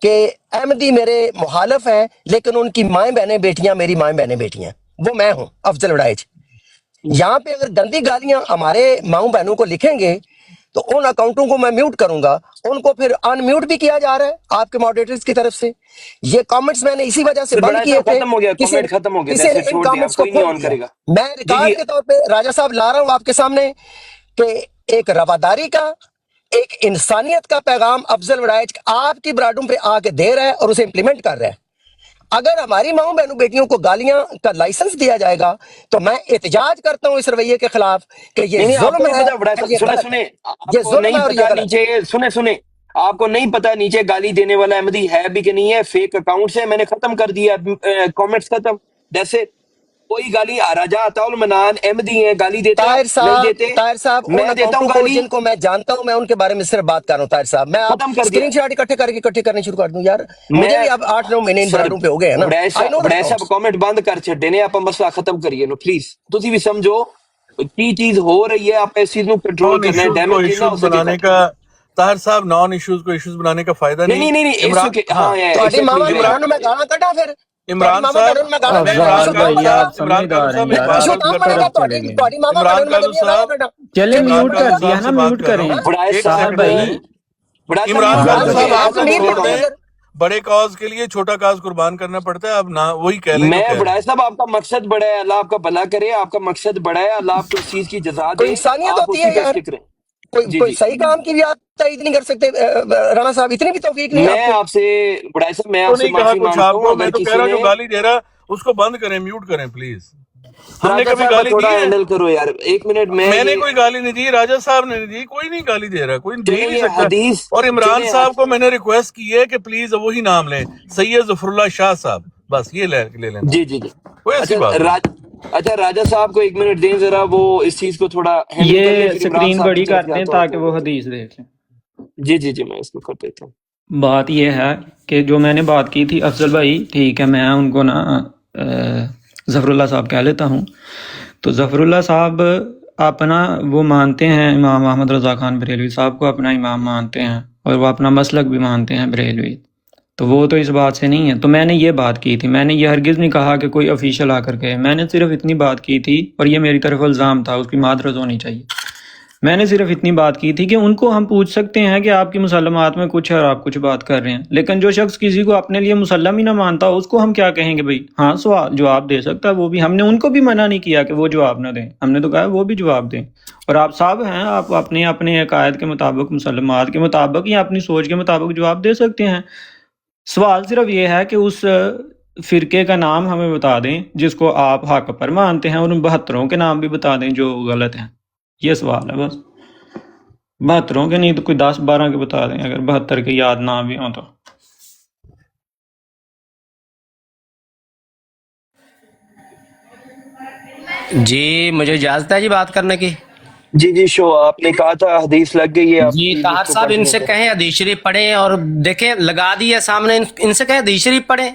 کہ احمدی میرے مخالف ہیں لیکن ان کی مائیں بہنیں بیٹیاں میری مائیں بہنیں بیٹیاں. وہ میں ہوں، افضل وڑائچ. یہاں پہ اگر گندی گالیاں ہمارے ماؤں بہنوں کو لکھیں گے تو ان اکاؤنٹوں کو میں میوٹ کروں گا. ان کو پھر ان میوٹ بھی کیا جا رہا ہے آپ کے ماڈریٹرز کی طرف سے. یہ کامنٹس میں نے اسی وجہ سے بند بڑا کیے صاحب تھے. ختم ہو گیا، کسی کمنٹ ختم ہو گیا، کسی نے ویسے ان چھوڑ دیں، آپ کامنٹس کو کوئی نہیں کھول آن دیا. کرے گا. میں جی جی. ریکارڈ کے طور پہ راجہ صاحب لا رہا ہوں آپ کے سامنے کہ ایک رواداری کا، ایک انسانیت کا پیغام افضل وڑائچ آپ کی براڈوں پہ آ کے دے رہا ہے اور اسے امپلیمنٹ کر رہا ہے. اگر ہماری ماؤں بہنوں بیٹیوں کو گالیاں کا لائسنس دیا جائے گا تو میں احتجاج کرتا ہوں اس رویے کے خلاف کہ یہ نہیں نہیں، آپ کو ظلم نہیں ہے پتا بڑا اور صاحب، یہ سنیں غلط ہے. سنیں، آپ یہ کو ظلم نہیں ہے اور یہ پتا غلط ہے. نیچے، سنیں آپ کو نہیں پتا نیچے گالی دینے والا احمدی ہے بھی کہ نہیں ہے. فیک اکاؤنٹ سے میں نے ختم کر دیا، کامنٹس ختم. جیسے کوئی گالی راجہ عطا المنان احمدی ہیں، گالی دیتے آپ نہیں دیتے؟ طاہر صاحب ان میں دیتا ہوں اکاؤنٹوں کو گالی، جن کو میں جانتا ہوں میں ان کے بارے میں صرف بات کر رہا ہوں. طاہر صاحب میں آپ ختم کر دیا. اسکرین شاٹ اکٹھے کرنے شروع کر دوں یار. مجھے میں بھی اب 8-9 مہینے ان سر براڈوں پہ ہو گئے ہیں نا. آئی نو بڑے دیٹ صاحب کاؤنٹس. کامنٹ بند کر چھڈے نے، آپ مسئلہ ختم کریے نو پلیز. تسی بھی سمجھو کی چیز ہو رہی ہے، آپ اس چیز کو کنٹرول نان کرنا ہے، ایشوز کو ڈیمیج جتنا ہو ایشوز سکے بنانے کریں. کا، طاہر صاحب نان ایشوز کو ایشوز بنانے کا فائدہ نہیں نہیں. نہیں نہیں نہیں، اس عمران، کے ہاں تہاڈی ایگزیکٹلی ماما جو عمران بہنوں میں گالاں کڈا پھر تہاڈی عمران ماما صاحب، بہنوں میں گالاں میں کڈا عمران افضال ایشو کام کالو بھائی بنے گا. صاحب، آپ عمران کالو سمجھدار ہیں صاحب میری یار، بات ایشو آپ نوٹ کام کس کرتا بنے ہوں. گا طرف چلے گئے ہیں؟ تہاڈی ماما عمران بہنوں میں کالو گالیاں گالاں صاحب، کڈا. چلے پھر عمران میوٹ بنے کر کالو گا. دیا صاحب نا، سے بات میوٹ کر رہا کریں. ہوں. بڑا ایک صاحب طاہر سیکنڈ بھائی، بڑا صاحب عمران میوٹ کالو کر دو میں صاحب، یار، آپ ایسا کو امیر چھوڑ کہاں بول، دیں. ادھر. بڑے کاز کے لیے چھوٹا کاز قربان کرنا پڑتا ہے. اب نہ وہی کہہ لیں جو میں کہہ رہے بڑا ہیں. صاحب آپ کا مقصد بڑا ہے، اللہ آپ کا بھلا کرے، آپ کا مقصد بڑا ہے، اللہ آپ کو اس چیز کی جزا کوئی دے، انسانیت آپ ہوتی اسی ہے پہ یار. اسٹک رہیں. جی کوئی جی. صحیح کام کی بھی آپ تائید نہیں کر سکتے. رانا صاحب اتنی بھی توفیق نہیں ہے آپ میں کو. آپ سے بڑا صاحب، میں تو آپ سے نہیں کہا معافی کچھ مانگتا آپ ہوں کو. میں اگر تو کہہ کسی رہا ہوں جو نے. گالی دے رہا اس کو بند کریں، میوٹ کریں پلیز. ہم نے راجہ کبھی صاحب گالی دی تھوڑا ہے؟ ہینڈل کرو یار، ایک منٹ. میں نے کوئی گالی نہیں دی، راجہ صاحب نے نہیں دی، کوئی نہیں گالی دے رہا، کوئی دے چلیں نہیں یہ سکتا. حدیث، اور عمران چلیں صاحب کو میں نے ریکویسٹ کی ہے کہ پلیز وہی نام لیں، سید ظفر اللہ شاہ صاحب، بس یہ لے لیں نام. جی جی جی. کوئی ایسی بات نہیں. اچھا راجہ صاحب کو ایک منٹ دیں ذرا، وہ اس چیز کو تھوڑا ہینڈل کر لیں، یہ پھر عمران سکرین صاحب کی بڑی طرف کر سے دیں آتا ہوں تاکہ تو. وہ حدیث دیکھ لیں. جی جی جی، میں اس کو کر دیتا ہوں. بات یہ ہے کہ جو میں نے بات کی تھی افضل بھائی، ٹھیک ہے، میں ان کو نا ظفر اللہ صاحب کہہ لیتا ہوں. تو ظفر اللہ صاحب اپنا وہ مانتے ہیں، امام احمد رضا خان بریلوی صاحب کو اپنا امام مانتے ہیں، اور وہ اپنا مسلک بھی مانتے ہیں بریلوی. تو وہ تو اس بات سے نہیں ہے. تو میں نے یہ بات کی تھی، میں نے یہ ہرگز نہیں کہا کہ کوئی افیشل آ کر کہے. میں نے صرف اتنی بات کی تھی، اور یہ میری طرف الزام تھا، اس کی معذرت ہونی چاہیے. میں نے صرف اتنی بات کی تھی کہ ان کو ہم پوچھ سکتے ہیں کہ آپ کی مسلمات میں کچھ ہے اور آپ کچھ بات کر رہے ہیں، لیکن جو شخص کسی کو اپنے لیے مسلم ہی نہ مانتا اس کو ہم کیا کہیں گے؟ بھائی ہاں سوال جواب دے سکتا ہے وہ بھی، ہم نے ان کو بھی منع نہیں کیا کہ وہ جواب نہ دیں، ہم نے تو کہا وہ بھی جواب دیں، اور آپ صاحب ہیں، آپ اپنے اپنے عقائد کے مطابق مسلمات کے مطابق یا اپنی سوچ کے مطابق جواب دے سکتے ہیں۔ سوال صرف یہ ہے کہ اس فرقے کا نام ہمیں بتا دیں جس کو آپ حق پر مانتے ہیں، اور ان 72 کے نام بھی بتا دیں جو غلط ہیں، یہ سوال ہے بس۔ 72 کے نہیں تو کوئی 10-12 کے بتا دیں اگر 72 کے یاد نہ بھی ہوں تو۔ جی مجھے اجازت ہے جی بات کرنے کی؟ جی شو آپ نے کہا تھا حدیث لگ گئی ہے آپ جی کی، طاہر جس کو صاحب ان پڑھنے سے کا۔ کہیں حدیث شریف پڑھیں، اور دیکھیں لگا دی ہے سامنے، ان سے کہیں حدیث شریف پڑھیں۔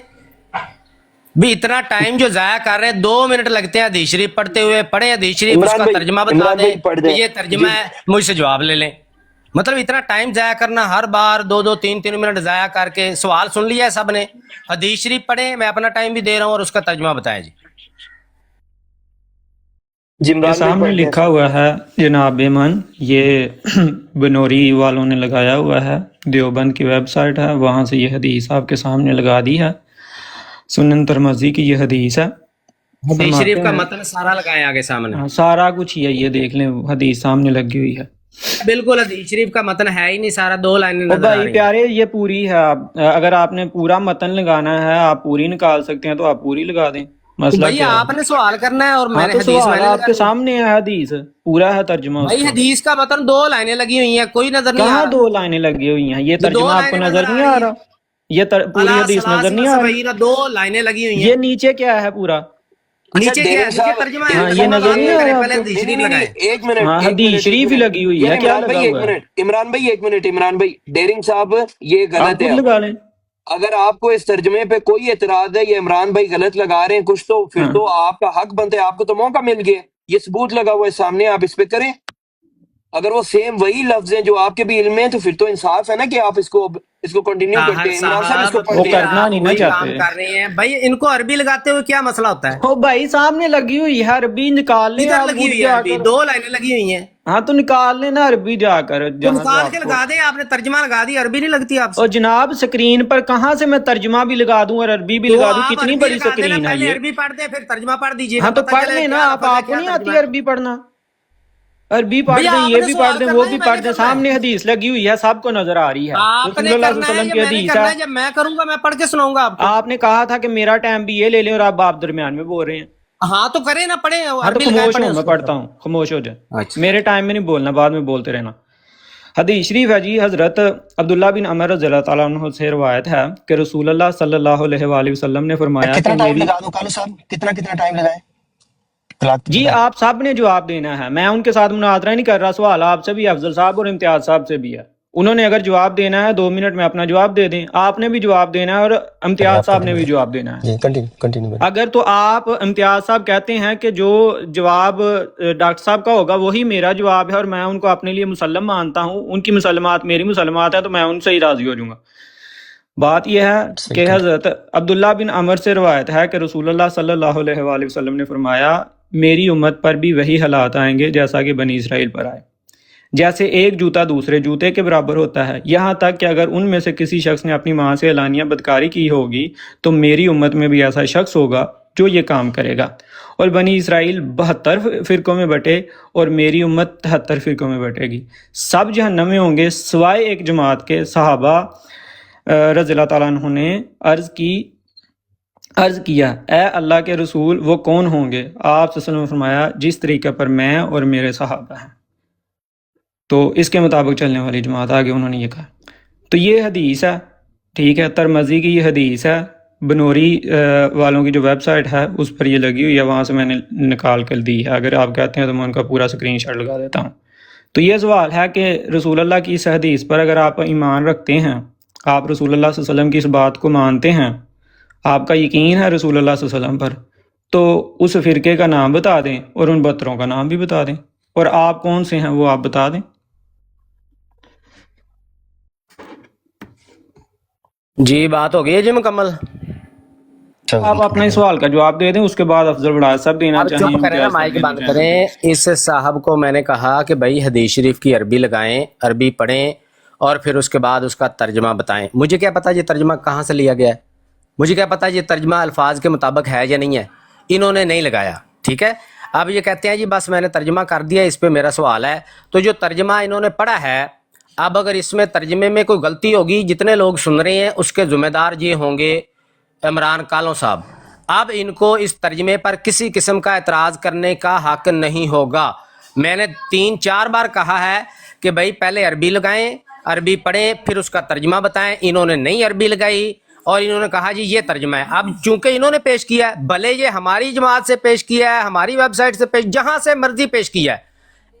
بھی اتنا ٹائم جو ضائع کر رہے ہیں، 2 منٹ لگتے ہیں حدیث شریف پڑھتے ہوئے، پڑھیں حدیث شریف، اس عمران کا بھائی، ترجمہ بتا عمران دیں بھائی پڑھ کہ دیں یہ ترجمہ جی۔ ہے، مجھ سے جواب لے لیں۔ مطلب اتنا ٹائم ضائع کرنا، ہر بار 2-3 منٹ ضائع کر کے سوال سن لیا ہے سب نے۔ حدیث شریف پڑھیں، میں اپنا ٹائم بھی دے رہا ہوں، اور اس کا ترجمہ بتائیں جی۔ جی یہ عمران بھائی سامنے پڑھ دیں۔ لکھا ہوا ہے جناب من، یہ بنوری والوں نے لگایا ہوا ہے، دیوبند کی ویب سائٹ ہے، وہاں سے یہ حدیث آپ کے سامنے لگا دی ہے، سنن ترمذی کی یہ حدیث ہے۔ حدیث فرماتے شریف کا ہیں متن سارا لگائیں آگے سامنے۔ ہاں، سارا کچھ ہی ہے، یہ دیکھ لیں حدیث سامنے لگی ہوئی ہے۔ بالکل حدیث شریف کا متن ہے ہی نہیں، سارا 2 لائنیں او نظر آ بھائی رہی ہیں۔ پیارے، یہ پوری ہے، اگر آپ نے پورا متن لگانا ہے، آپ پوری نکال سکتے ہیں تو آپ پوری لگا دیں، تو مسئلہ بھائی کیا آپ ہے؟ نے سوال کرنا ہے اور ہاں میں نے تو حدیث سوال میں نے آپ کے لگانی ہے۔ سامنے ہے، حدیث پورا ہے ترجمہ اس بھائی کا۔ حدیث کا متن 2 لائنیں لگی ہوئی ہیں، کوئی نظر نہیں آ کہاں رہا۔ 2 لائنیں لگی ہوئی ہیں؟ یہ یہ 2 ترجمہ آپ کو لائنیں نظر نہیں آ آ رہی رہا؟ ہیں۔ یہ پوری الا حدیث نظر سلاسی نہیں و آ رہی؟ سبعین، 2 لائنیں لگی ہوئی ہیں۔ یہ نیچے کیا ہے پورا؟ اچھا نیچے کیا ہے؟ ڈیرنگ نیچے صاحب، ترجمہ ہے، ہاں، ڈیرنگ یہ ترجمہ صاحب نظر بعد نہیں میں آ کریں، رہا آپ پہلے کو؟ حدیث شریف نہیں لگائیں۔ ایک منٹ، ہاں، ایک حدیث منٹ ایک شریف ہی منٹ لگی ہوئی یار ہے، کیا عمران لگا بھائی ایک ہوا ہے؟ منٹ، عمران بھائی ایک منٹ، عمران بھائی ڈیرنگ صاحب یہ آپ غلط ہے۔ خود اب لگا لیں۔ اگر آپ کو اس ترجمے پہ کوئی اعتراض ہے، یہ عمران بھائی غلط لگا رہے ہیں کچھ، تو پھر ہاں، تو آپ کا حق بنتا ہے، آپ کو تو موقع مل گیا، یہ ثبوت لگا ہوا ہے سامنے، آپ اس پہ کریں۔ اگر وہ سیم وہی لفظ ہیں جو آپ کے بھی علم میں ہیں تو پھر تو انصاف ہے نا کہ آپ اس کو کنٹینیو کرتے طاہر ہیں۔ عمران صاحب اس صاحب کو پڑھ وہ دیں۔ پھر کرنا آپ نہیں نا وہی کام چاہتے۔ کر رہے ہیں۔ بھائی ان کو عربی لگاتے ہوئے کیا مسئلہ ہوتا ہے؟ او بھائی سامنے لگی ہوئی ہے، عربی نکال لیں ادھر آپ لگی خود ہوئی ہے جا عربی، کر۔ 2 لائنیں لگی ہوئی ہیں، ہاں تو نکال لیں نا عربی جا کر، تو جہاں سے نکال کے آپ کو۔ لگا دیں۔ آپ نے ترجمہ لگا دی، عربی نہیں لگتی آپ سے؟ اور جناب سکرین پر کہاں سے میں ترجمہ بھی لگا دوں اور عربی بھی تو لگا دوں؟ آپ کتنی عربی بڑی لگا دینا، سکرین ہے پہلے یہ۔ عربی پڑھ دیں پھر ترجمہ پڑھ دیجئے گا، ہاں تو پتہ پڑھ چلے لیں نا کیا آپ لفظ ہے کو کیا نہیں ترجمہ آتی ہے۔ عربی پڑھنا؟ عربی پڑھ بھیا دیں، آپ یہ نے بھی پڑھ سوال دیں، وہ کرنا ہے بھی یا میں پڑھ نے دیں، کرنا ہے؟ سامنے حدیث لگی ہوئی ہے، سب کو نظر آ رہی ہے، آپ رسول نے اللہ صلی کرنا اللہ ہے علیہ وسلم یا کی میں نے حدیث کرنا ہے۔ ہے؟ جب میں کروں گا میں پڑھ کے سناؤں گا آپ کو۔ آپ نے کہا تھا کہ میرا ٹائم بھی یہ لے لیں اور آپ درمیان میں بول رہے ہیں۔ ہاں تو کریں نا، پڑھیں، ہاں تو عربی لگائیں، خاموش پڑھیں ہوں، اس میں کو۔ پڑھتا ہوں، خاموش ہو جائیں، اچھا میرے ٹائم میں نہیں بولنا، بعد میں بولتے رہنا۔ حدیث شریف ہے جی، حضرت عبداللہ بن عمر رضی اللہ تعالیٰ عنہ سے روایت ہے کہ رسول اللہ صلی اللہ علیہ وآلہ وسلم نے فرمایا کہ کتنا ٹائم میری۔ لگا دوں کالو صاحب، کتنا ٹائم لگائیں؟ جی آپ سب نے جواب دینا ہے، میں ان کے ساتھ مناظرہ نہیں کر رہا، سوال آپ سے بھی، افضل صاحب اور امتیاز صاحب سے بھی ہے، انہوں نے اگر جواب دینا ہے 2 منٹ میں اپنا جواب دے دیں، آپ نے بھی جواب دینا ہے اور امتیاز صاحب نے بھی جواب دینا ہے۔ جی کنٹینیو اگر تو آپ امتیاز صاحب کہتے ہیں کہ جو جواب ڈاکٹر صاحب کا ہوگا وہی میرا جواب ہے اور میں ان کو اپنے لیے مسلم مانتا ہوں، ان کی مسلمات میری مسلمات ہیں، تو میں ان سے ہی راضی ہو جاؤں گا۔ بات یہ ہے کہ حضرت عبداللہ بن عمر سے روایت ہے کہ رسول اللہ صلی اللہ علیہ وآلہ وسلم نے فرمایا میری امت پر بھی وہی حالات آئیں گے جیسا کہ بنی اسرائیل پر آئے، جیسے ایک جوتا دوسرے جوتے کے برابر ہوتا ہے، یہاں تک کہ اگر ان میں سے کسی شخص نے اپنی ماں سے اعلانیہ بدکاری کی ہوگی تو میری امت میں بھی ایسا شخص ہوگا جو یہ کام کرے گا، اور بنی اسرائیل 72 فرقوں میں بٹے اور میری امت 73 فرقوں میں بٹے گی، سب جہنم میں ہوں گے سوائے ایک جماعت کے۔ صحابہ رضی اللہ تعالیٰ عنہ نے عرض کیا اے اللہ کے رسول وہ کون ہوں گے؟ آپ صلی اللہ علیہ وسلم نے فرمایا جس طریقے پر میں اور میرے صحابہ ہیں، تو اس کے مطابق چلنے والی جماعت، آگے انہوں نے یہ کہا۔ تو یہ حدیث ہے، ٹھیک ہے، ترمذی کی یہ حدیث ہے، بنوری والوں کی جو ویب سائٹ ہے اس پر یہ لگی ہوئی ہے، وہاں سے میں نے نکال کر دی ہے، اگر آپ کہتے ہیں تو میں ان کا پورا سکرین شاٹ لگا دیتا ہوں۔ تو یہ سوال ہے کہ رسول اللہ کی اس حدیث پر اگر آپ ایمان رکھتے ہیں، آپ رسول اللہ صلی اللہ علیہ وسلم کی اس بات کو مانتے ہیں، آپ کا یقین ہے رسول اللہ صلی اللہ علیہ وسلم پر، تو اس فرقے کا نام بتا دیں اور ان 72 کا نام بھی بتا دیں، اور آپ کون سے ہیں وہ آپ بتا دیں۔ جی بات ہو گئی ہے جی مکمل۔ آپ اپنے سوال کا جواب دے دیں، اس کے بعد افضل وڑاج صاحب دینا اب چاہیں، چپ کریں نا، امتیاز صاحب مائک دینا بند چاہیں۔ کریں۔ اس صاحب کو میں نے کہا کہ بھائی حدیث شریف کی عربی لگائیں، عربی پڑھیں اور پھر اس کے بعد اس کا ترجمہ بتائیں۔ مجھے کیا پتا یہ ترجمہ کہاں سے لیا گیا ہے، مجھے کیا پتا یہ ترجمہ الفاظ کے مطابق ہے یا نہیں ہے، انہوں نے نہیں لگایا، ٹھیک ہے۔ اب یہ کہتے ہیں جی بس میں نے ترجمہ کر دیا، اس پہ میرا سوال ہے۔ تو جو ترجمہ انہوں نے پڑھا ہے، اب اگر اس میں ترجمے میں کوئی غلطی ہوگی، جتنے لوگ سن رہے ہیں اس کے ذمہ دار یہ ہوں گے عمران کالوں صاحب۔ اب ان کو اس ترجمے پر کسی قسم کا اعتراض کرنے کا حق نہیں ہوگا۔ میں نے 3-4 بار کہا ہے کہ بھائی پہلے عربی لگائیں، عربی پڑھیں، پھر اس کا ترجمہ بتائیں۔ انہوں نے نہیں عربی لگائی اور انہوں نے کہا جی یہ ترجمہ ہے۔ اب چونکہ انہوں نے پیش کیا ہے، بھلے یہ ہماری جماعت سے پیش کیا ہے، ہماری ویب سائٹ سے پیش، جہاں سے مرضی پیش کیا ہے،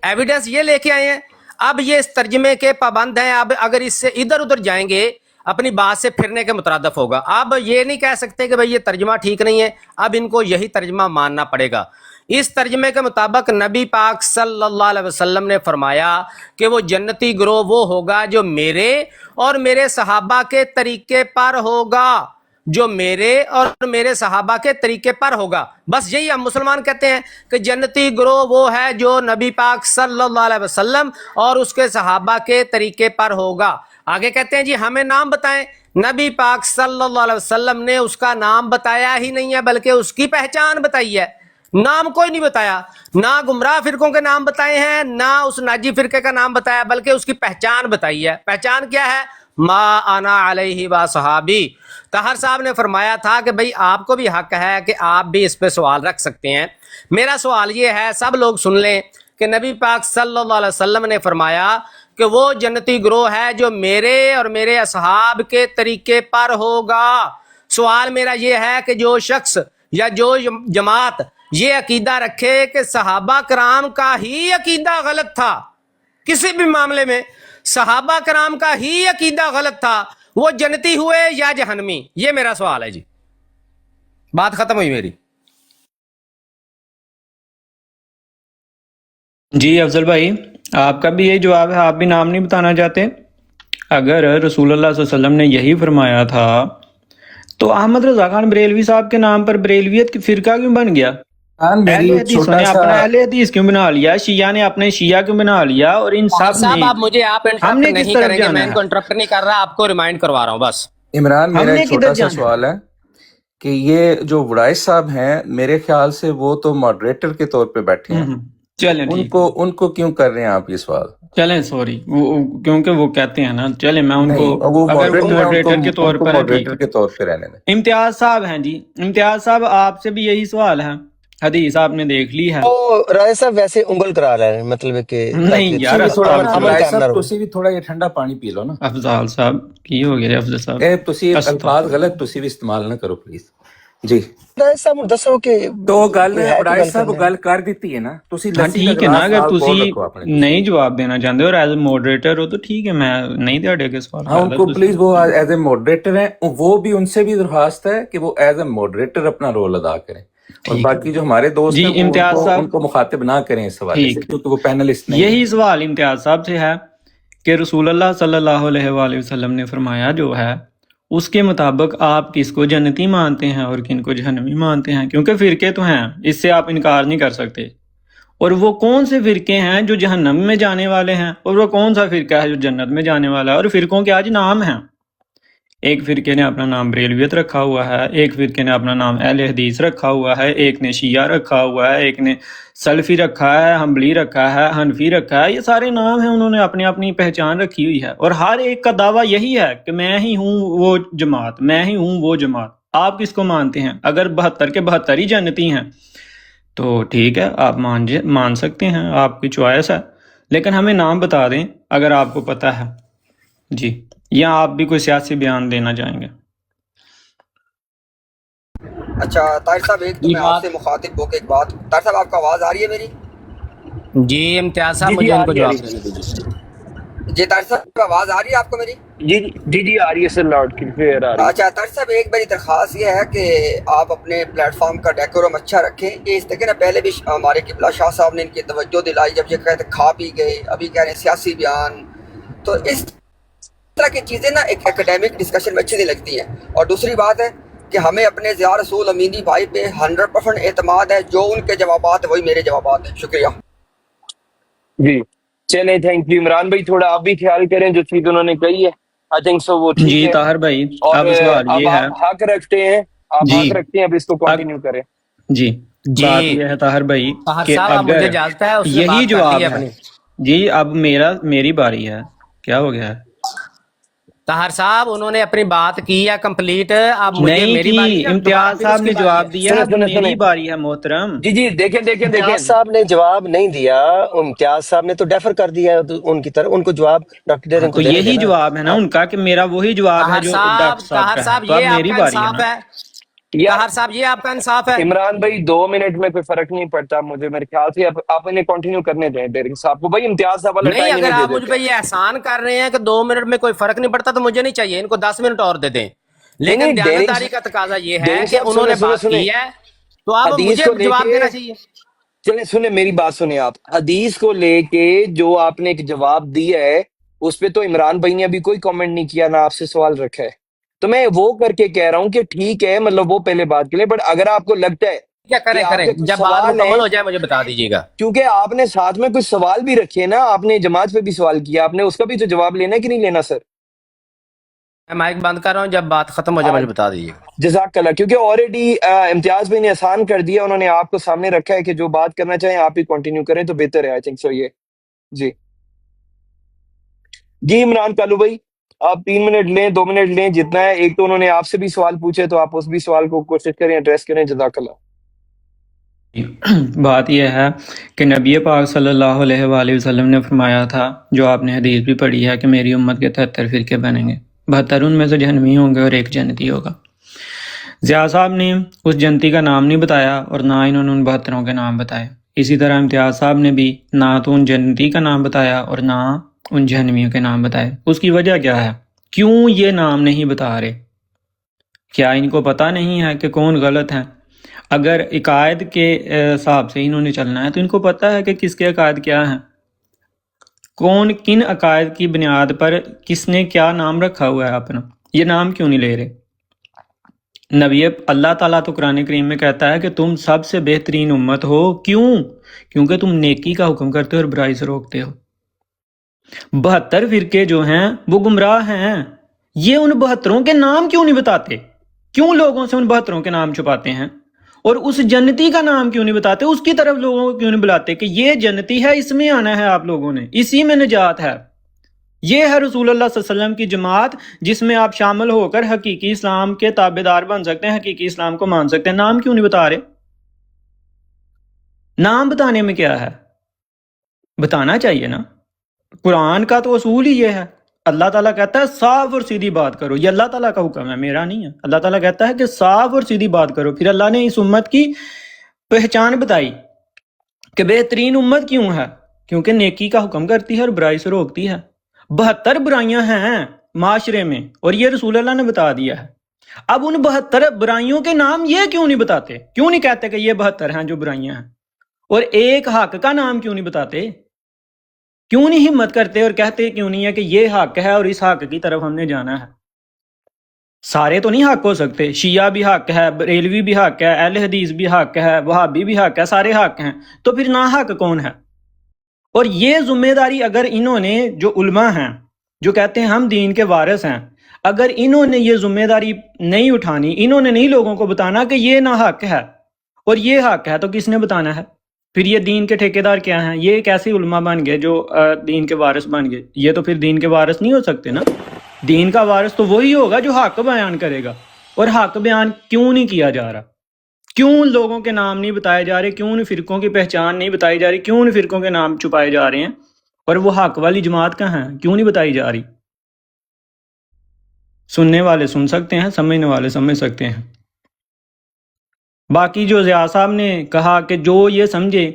ایویڈنس یہ لے کے آئے ہیں، اب یہ اس ترجمے کے پابند ہیں۔ اب اگر اس سے ادھر ادھر جائیں گے اپنی بات سے پھرنے کے مترادف ہوگا۔ اب یہ نہیں کہہ سکتے کہ بھئی یہ ترجمہ ٹھیک نہیں ہے، اب ان کو یہی ترجمہ ماننا پڑے گا۔ اس ترجمے کے مطابق نبی پاک صلی اللہ علیہ وسلم نے فرمایا کہ وہ جنتی گروہ وہ ہوگا جو میرے اور میرے صحابہ کے طریقے پر ہوگا، جو میرے اور میرے صحابہ کے طریقے پر ہوگا۔ بس یہی ہم مسلمان کہتے ہیں کہ جنتی گروہ وہ ہے جو نبی پاک صلی اللہ علیہ وسلم اور اس کے صحابہ کے طریقے پر ہوگا۔ آگے کہتے ہیں جی ہمیں نام بتائیں۔ نبی پاک صلی اللہ علیہ وسلم نے اس کا نام بتایا ہی نہیں ہے، بلکہ اس کی پہچان بتائی ہے۔ نام کوئی نہیں بتایا، نہ گمراہ فرقوں کے نام بتائے ہیں، نہ اس ناجی فرقے کا نام بتایا، بلکہ اس کی پہچان بتائی ہے۔ پہچان کیا ہے؟ ما انا علیہ و صحابی۔ طاہر صاحب نے فرمایا تھا کہ بھئی آپ کو بھی حق ہے کہ آپ بھی اس پہ سوال رکھ سکتے ہیں۔ میرا سوال یہ ہے، سب لوگ سن لیں کہ نبی پاک صلی اللہ علیہ وسلم نے فرمایا کہ وہ جنتی گروہ ہے جو میرے اور میرے اصحاب کے طریقے پر ہوگا۔ سوال میرا یہ ہے کہ جو شخص یا جو جماعت یہ عقیدہ رکھے کہ صحابہ کرام کا ہی عقیدہ غلط تھا، کسی بھی معاملے میں صحابہ کرام کا ہی عقیدہ غلط تھا، وہ جنتی ہوئے یا جہنمی؟ یہ میرا سوال ہے جی، بات ختم ہوئی میری۔ جی افضل بھائی، آپ کا بھی یہی جواب ہے، آپ بھی نام نہیں بتانا چاہتے؟ اگر رسول اللہ صلی اللہ علیہ وسلم نے یہی فرمایا تھا تو احمد رضا خان بریلوی صاحب کے نام پر بریلویت کی فرقہ کیوں بن گیا؟ اہل حدیثوں نے اپنا اہل حدیث کیوں بنا لیا، شیعہ نے اپنے شیعہ کیوں بنا لیا، اور ان سب صاحب آپ مجھے ہم انٹرپٹ نے کس نہیں طرف کریں گے، جانا میں ان کو ہے؟ انٹرپٹ نہیں کر رہا، آپ کو ریمائنڈ کروا رہا ہوں بس۔ عمران، ہم میرا نے ایک کدھر چھوٹا سا جانا سوال ہے کہ یہ جو وڑائش صاحب ہیں، میرے خیال سے وہ تو ماڈریٹر کے طور پہ بیٹھے ہیں، چلیں ٹھیک ہے، ان کو کیوں کر رہے ہیں آپ یہ سوال؟ چلیں سوری، کیونکہ وہ کہتے ہیں نا، چلیں میں ان کو، نہیں، وہ اگر وہ ماڈریٹر ماڈریٹر کے طور پر ہے ٹھیک ماڈریٹر ہے۔ کے طور پہ رہنے دیں۔ امتیاز صاحب ہیں جی، امتیاز صاحب آپ سے بھی یہی سوال ہے، حدیث آپ نے دیکھ لی ہے؟ وہ رائے صاحب ویسے انگل کرا رہے ہیں، مطلب ہے کہ نہیں یار، تھوڑا عمل رائے کرنا صاحب رہو۔ تسی بھی تھوڑا یہ ٹھنڈا پانی پی لو نا۔ افضل صاحب کی ہو گیا افضل صاحب، تسی الفاظ غلط تسی بھی استعمال نہ کرو پلیز جی۔ رائے صاحب دسو کہ تو گل کوئی ہے تو وڑائش گل صاحب کرنے گل کر دیتی ہے نا، تسی ہاں لسی ٹھیک ہے نا، اگر کول تسی رکھو اپنے۔ نہیں جواب دینا چاہتے اور ایز اے ماڈریٹر ہو تو ٹھیک ہے، میں نہیں دیڑے کے سوال ہاں ان کو پلیز، وہ ایز اے ماڈریٹر ہیں، وہ بھی ان سے بھی درخواست ہے کہ وہ ایز اے ماڈریٹر اپنا رول ادا کریں، اور باقی جو ہمارے دوست جی ہیں امتیاز صاحب ان کو مخاطب نہ کریں اس حوالے سے، کیونکہ وہ پینلسٹ نہیں ہیں۔ یہی سوال امتیاز صاحب سے ہے کہ رسول اللہ صلی اللہ علیہ وآلہ وسلم نے فرمایا جو ہے اس کے مطابق آپ کس کو جنتی مانتے ہیں اور کن کو جہنمی مانتے ہیں؟ کیونکہ فرقے تو ہیں، اس سے آپ انکار نہیں کر سکتے، اور وہ کون سے فرقے ہیں جو جہنم میں جانے والے ہیں اور وہ کون سا فرقہ ہے جو جنت میں جانے والا ہے؟ اور فرقوں کے آج نام ہیں، ایک فرقے نے اپنا نام بریلویت رکھا ہوا ہے، ایک فرقے نے اپنا نام اہل حدیث رکھا ہوا ہے، ایک نے شیعہ رکھا ہوا ہے، ایک نے سلفی رکھا ہے، حنبلی رکھا ہے، حنفی رکھا ہے، یہ سارے نام ہیں، انہوں نے اپنی اپنی پہچان رکھی ہوئی ہے، اور ہر ایک کا دعویٰ یہی ہے کہ میں ہی ہوں وہ جماعت، میں ہی ہوں وہ جماعت۔ آپ کس کو مانتے ہیں؟ اگر 72 کے 72 ہی جنتی ہیں تو ٹھیک ہے، آپ مان سکتے ہیں، آپ کی چوائس ہے، لیکن ہمیں نام بتا دیں اگر آپ کو پتہ ہے جی، یا آپ بھی کوئی سیاسی بیان دینا چاہیں گے؟ اچھا طاہر صاحب، ایک تو میں آپ سے مخاطب ہو کے ایک بات، طاہر صاحب آپ کو آواز آ رہی ہے میری؟ جی امتیاز صاحب مجھے ان کو جواب دینے دیجیے۔ جی طاہر صاحب آواز آ رہی ہے آپ کو میری؟ جی آ رہی ہے سر، لاؤڈ کلیئر آ رہی ہے۔ اچھا طاہر صاحب، ایک میری درخواست یہ ہے کہ آپ اپنے پلیٹ فارم کا ڈیکورم اچھا رکھیں۔ یہ اس طرح نا پہلے بھی ہمارے قبلہ شاہ صاحب نے ان کی توجہ دلائی جب یہ کہتے کھا پی گئے، ابھی کہہ رہے ہیں سیاسی بیان، تو اس طرح کی چیزیں نا ایک اکیڈیمک ڈسکشن میں اچھی نہیں لگتی ہیں۔ اور دوسری بات ہے کہ ہمیں اپنے ضیاء رسول امینی بھائی پہ 100% اعتماد ہے، جو ان کے جوابات ہیں وہی میرے جوابات ہیں. شکریہ. جی چلیں تھینک یو عمران بھائی، تھوڑا آپ بھی خیال کریں جو چیز انہوں نے کہی ہے، آئی تھنک سو وہ ٹھیک جی ہے. طاہر بھائی، اور اب سوال اب یہ ہے. آپ حق رکھتے ہیں، آپ جی حق رکھتے ہیں، اب اس کو اب کنٹینیو کریں. جی بات جی یہ ہے طاہر بھائی طاہر کہ صاحب، اب اگر مجھے اجازت ہے، اس نے یہی بات کر لی جواب ہے ہے. اپنی. جی اب میری باری ہے. کیا ہو گیا ہے؟ طاہر صاحب انہوں نے اپنی بات کی ہے کمپلیٹ، اب مجھے نہیں میری باری کی، ہے، دوبارہ امتیاز پھر اس صاحب کی نے باری ہے. جواب دیا، سنیں اب سنیں میری سنیں، باری ہے محترم. جی جی دیکھیں دیکھیں دیکھیں. امتیاز صاحب نے جواب نہیں دیا، امتیاز صاحب نے تو ڈیفر کر دیا ہے ان کی طرف، ان کو جواب ڈاکٹر ڈیرن کو تو دینے یہی دینا. جواب ہے نا ان کا کہ میرا وہی جواب ہے جو ڈاکٹر صاحب کا ہے، تو اب یہ آپ میری کا باری ہے انصاف نا. ہے. یار طاہر صاحب یہ آپ کا انصاف ہے. عمران بھائی 2 منٹ میں کوئی فرق نہیں پڑتا مجھے، میرے خیال سے آپ انہیں کنٹینیو کرنے دیں ڈیرنگ صاحب کو. بھائی امتیاز صاحب والا نہیں، ٹائم اگر انہیں دے آپ مجھ دیتے پہ ہیں. یہ احسان کر رہے ہیں کہ 2 منٹ میں کوئی فرق نہیں پڑتا تو مجھے نہیں چاہیے، ان کو 10 منٹ اور دے دیں. نہیں لیکن نہیں دیانتداری کا تقاضا یہ ہے ڈیرنگ کہ صاحب انہوں سنیں نے سنیں بات سنیں، کی ہے تو اب حدیث مجھے کو لے جواب کے، دینا چاہیے. چلیں سنیں میری بات سنیں آپ، حدیث کو لے کے جو آپ نے ایک جواب دیا ہے اس پہ تو عمران بھائی نے ابھی کوئی کامنٹ نہیں کیا، نہ آپ سے سوال رکھا ہے. تو میں وہ کر کے کہہ رہا ہوں کہ ٹھیک ہے، مطلب وہ پہلے بات کے لیں، بٹ اگر آپ کو لگتا ہے کیا کہ کریں آپ کریں کے کچھ جب بات سوال ہیں، مکمل ہو جائے مجھے بتا دیجیے گا. کیونکہ آپ نے ساتھ میں کچھ سوال بھی رکھے نا، آپ نے جماعت پہ بھی سوال کیا، آپ نے اس کا بھی تو جواب لینا ہے کہ نہیں لینا سر؟ میں مائک بند کر رہا ہوں، جب بات ختم ہو جائے مجھے بتا دیجیے گا. جزاک اللہ. کیونکہ آلریڈی امتیاز بھائی نے آسان کر دیا، انہوں نے آپ کو سامنے رکھا ہے کہ جو بات کرنا چاہیں آپ ہی کنٹینیو کریں تو بہتر ہے. آئی تھنک سو یہ جی جی عمران کالو بھائی، آپ 3 منٹ لیں، 2 منٹ لیں، جتنا ہے. ایک تو انہوں نے آپ سے بھی سوال پوچھے تو آپ اس بھی سوال کو کوشش کریں ایڈریس کریں. جزاک اللہ. بات یہ ہے کہ نبی پاک صلی اللہ علیہ وآلہ وسلم نے فرمایا تھا، جو آپ نے حدیث بھی پڑھی ہے، کہ میری امت کے 73 فرقے بنیں گے، 72 ان میں سے جہنمی ہوں گے اور ایک جنتی ہوگا. ضیاء صاحب نے اس جنتی کا نام نہیں بتایا اور نہ انہوں نے ان 72 کے نام بتائے. اسی طرح امتیاز صاحب نے بھی نہ تو ان جنتی کا نام بتایا اور نہ ان جہنمیوں کے نام بتائے. اس کی وجہ کیا ہے؟ کیوں یہ نام نہیں بتا رہے؟ کیا ان کو پتہ نہیں ہے کہ کون غلط ہیں؟ اگر عقائد کے حساب سے انہوں نے چلنا ہے تو ان کو پتہ ہے کہ کس کے عقائد کیا ہیں، کون کن عقائد کی بنیاد پر کس نے کیا نام رکھا ہوا ہے اپنا. یہ نام کیوں نہیں لے رہے؟ نبی اللہ تعالیٰ تو قرآن کریم میں کہتا ہے کہ تم سب سے بہترین امت ہو. کیوں؟ کیونکہ تم نیکی کا حکم کرتے ہو اور برائی سے روکتے ہو. 72 فرقے جو ہیں وہ گمراہ ہیں. یہ ان 72 کے نام کیوں نہیں بتاتے؟ کیوں لوگوں سے ان 72 کے نام چھپاتے ہیں؟ اور اس جنتی کا نام کیوں نہیں بتاتے؟ اس کی طرف لوگوں کو کیوں نہیں بلاتے کہ یہ جنتی ہے، اس میں آنا ہے آپ لوگوں نے، اسی میں نجات ہے. یہ ہے رسول اللہ صلی اللہ علیہ وسلم کی جماعت، جس میں آپ شامل ہو کر حقیقی اسلام کے تابعدار بن سکتے ہیں، حقیقی اسلام کو مان سکتے ہیں. نام کیوں نہیں بتا رہے؟ نام بتانے میں کیا ہے؟ بتانا چاہیے نا. قرآن کا تو اصول ہی یہ ہے، اللہ تعالیٰ کہتا ہے صاف اور سیدھی بات کرو. یہ اللہ تعالیٰ کا حکم ہے، میرا نہیں ہے. اللہ تعالیٰ کہتا ہے کہ صاف اور سیدھی بات کرو. پھر اللہ نے اس امت کی پہچان بتائی کہ بہترین امت کیوں ہے، کیونکہ نیکی کا حکم کرتی ہے اور برائی سے روکتی ہے. 72 برائیاں ہیں معاشرے میں اور یہ رسول اللہ نے بتا دیا ہے. اب ان 72 برائیوں کے نام یہ کیوں نہیں بتاتے؟ کیوں نہیں کہتے کہ یہ 72 ہیں جو برائیاں ہیں؟ اور ایک حق کا نام کیوں نہیں بتاتے؟ کیوں نہیں ہمت کرتے اور کہتے کیوں نہیں ہے کہ یہ حق ہے اور اس حق کی طرف ہم نے جانا ہے؟ سارے تو نہیں حق ہو سکتے. شیعہ بھی حق ہے، بریلوی بھی حق ہے، اہل حدیث بھی حق ہے، وہابی بھی حق ہے، سارے حق ہیں. تو پھر ناحق کون ہے؟ اور یہ ذمہ داری اگر انہوں نے، جو علماء ہیں جو کہتے ہیں ہم دین کے وارث ہیں، اگر انہوں نے یہ ذمہ داری نہیں اٹھانی، انہوں نے نہیں لوگوں کو بتانا کہ یہ ناحق ہے اور یہ حق ہے، تو کس نے بتانا ہے؟ پھر یہ دین کے ٹھیکیدار کیا ہیں؟ یہ کیسے علماء بن گئے جو دین کے وارث بن گئے؟ یہ تو پھر دین کے وارث نہیں ہو سکتے نا. دین کا وارث تو وہی ہوگا جو حق بیان کرے گا. اور حق بیان کیوں نہیں کیا جا رہا؟ کیوں لوگوں کے نام نہیں بتائے جا رہے؟ کیوں ان فرقوں کی پہچان نہیں بتائی جا رہی؟ کیوں ان فرقوں کے نام چھپائے جا رہے ہیں؟ اور وہ حق والی جماعت کہاں ہیں؟ کیوں نہیں بتائی جا رہی؟ سننے والے سن سکتے ہیں، سمجھنے والے سمجھ سکتے ہیں. باقی جو ضیاء صاحب نے کہا کہ جو یہ سمجھے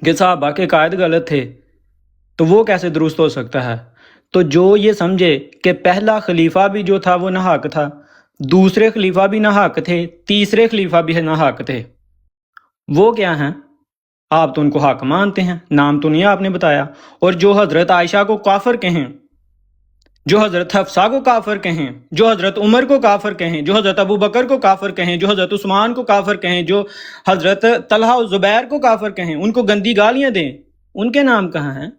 کہ صحابہ کے قائد غلط تھے تو وہ کیسے درست ہو سکتا ہے؟ تو جو یہ سمجھے کہ پہلا خلیفہ بھی جو تھا وہ ناحق تھا، دوسرے خلیفہ بھی ناحق تھے، تیسرے خلیفہ بھی ناحق تھے، وہ کیا ہیں؟ آپ تو ان کو حق مانتے ہیں، نام تو نہیں آپ نے بتایا. اور جو حضرت عائشہ کو کافر کہیں، جو حضرت حفصہ کو کافر کہیں، جو حضرت عمر کو کافر کہیں، جو حضرت ابو بکر کو کافر کہیں، جو حضرت عثمان کو کافر کہیں، جو حضرت طلحہ و زبیر کو کافر کہیں، ان کو گندی گالیاں دیں، ان کے نام کہاں ہیں؟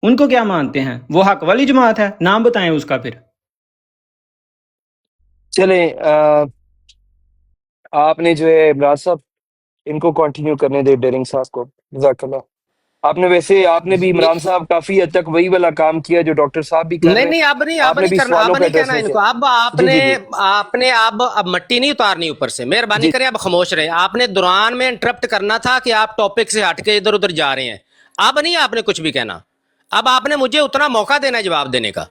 ان کو کیا مانتے ہیں؟ وہ حق والی جماعت ہے، نام بتائیں اس کا پھر۔ چلیں آپ نے جو ہے عمران صاحب ان کو کنٹینیو کرنے دے، ڈیرنگ صاحب کو، جزاک اللہ۔ آپ نے ویسے آپ نے بھی عمران صاحب کافی حد تک وہی والا کام کیا جو ڈاکٹر صاحب بھی کر رہے ہیں، نہیں اب آپ نے نہیں بھی کرنا، سوالوں اب کا نہیں کہنا ایڈریس ان کو، اب آپ جی نے جی جی آپ نے اب مٹی نہیں اتارنی اوپر سے، مہربانی جی کریں اب خاموش رہیں۔ آپ نے دوران میں انٹرپٹ کرنا تھا کہ آپ ٹاپک سے ہٹ کے ادھر ادھر جا رہے ہیں، اب نہیں آپ نے کچھ بھی کہنا، اب آپ نے مجھے اتنا موقع دینا ہے جواب دینے کا،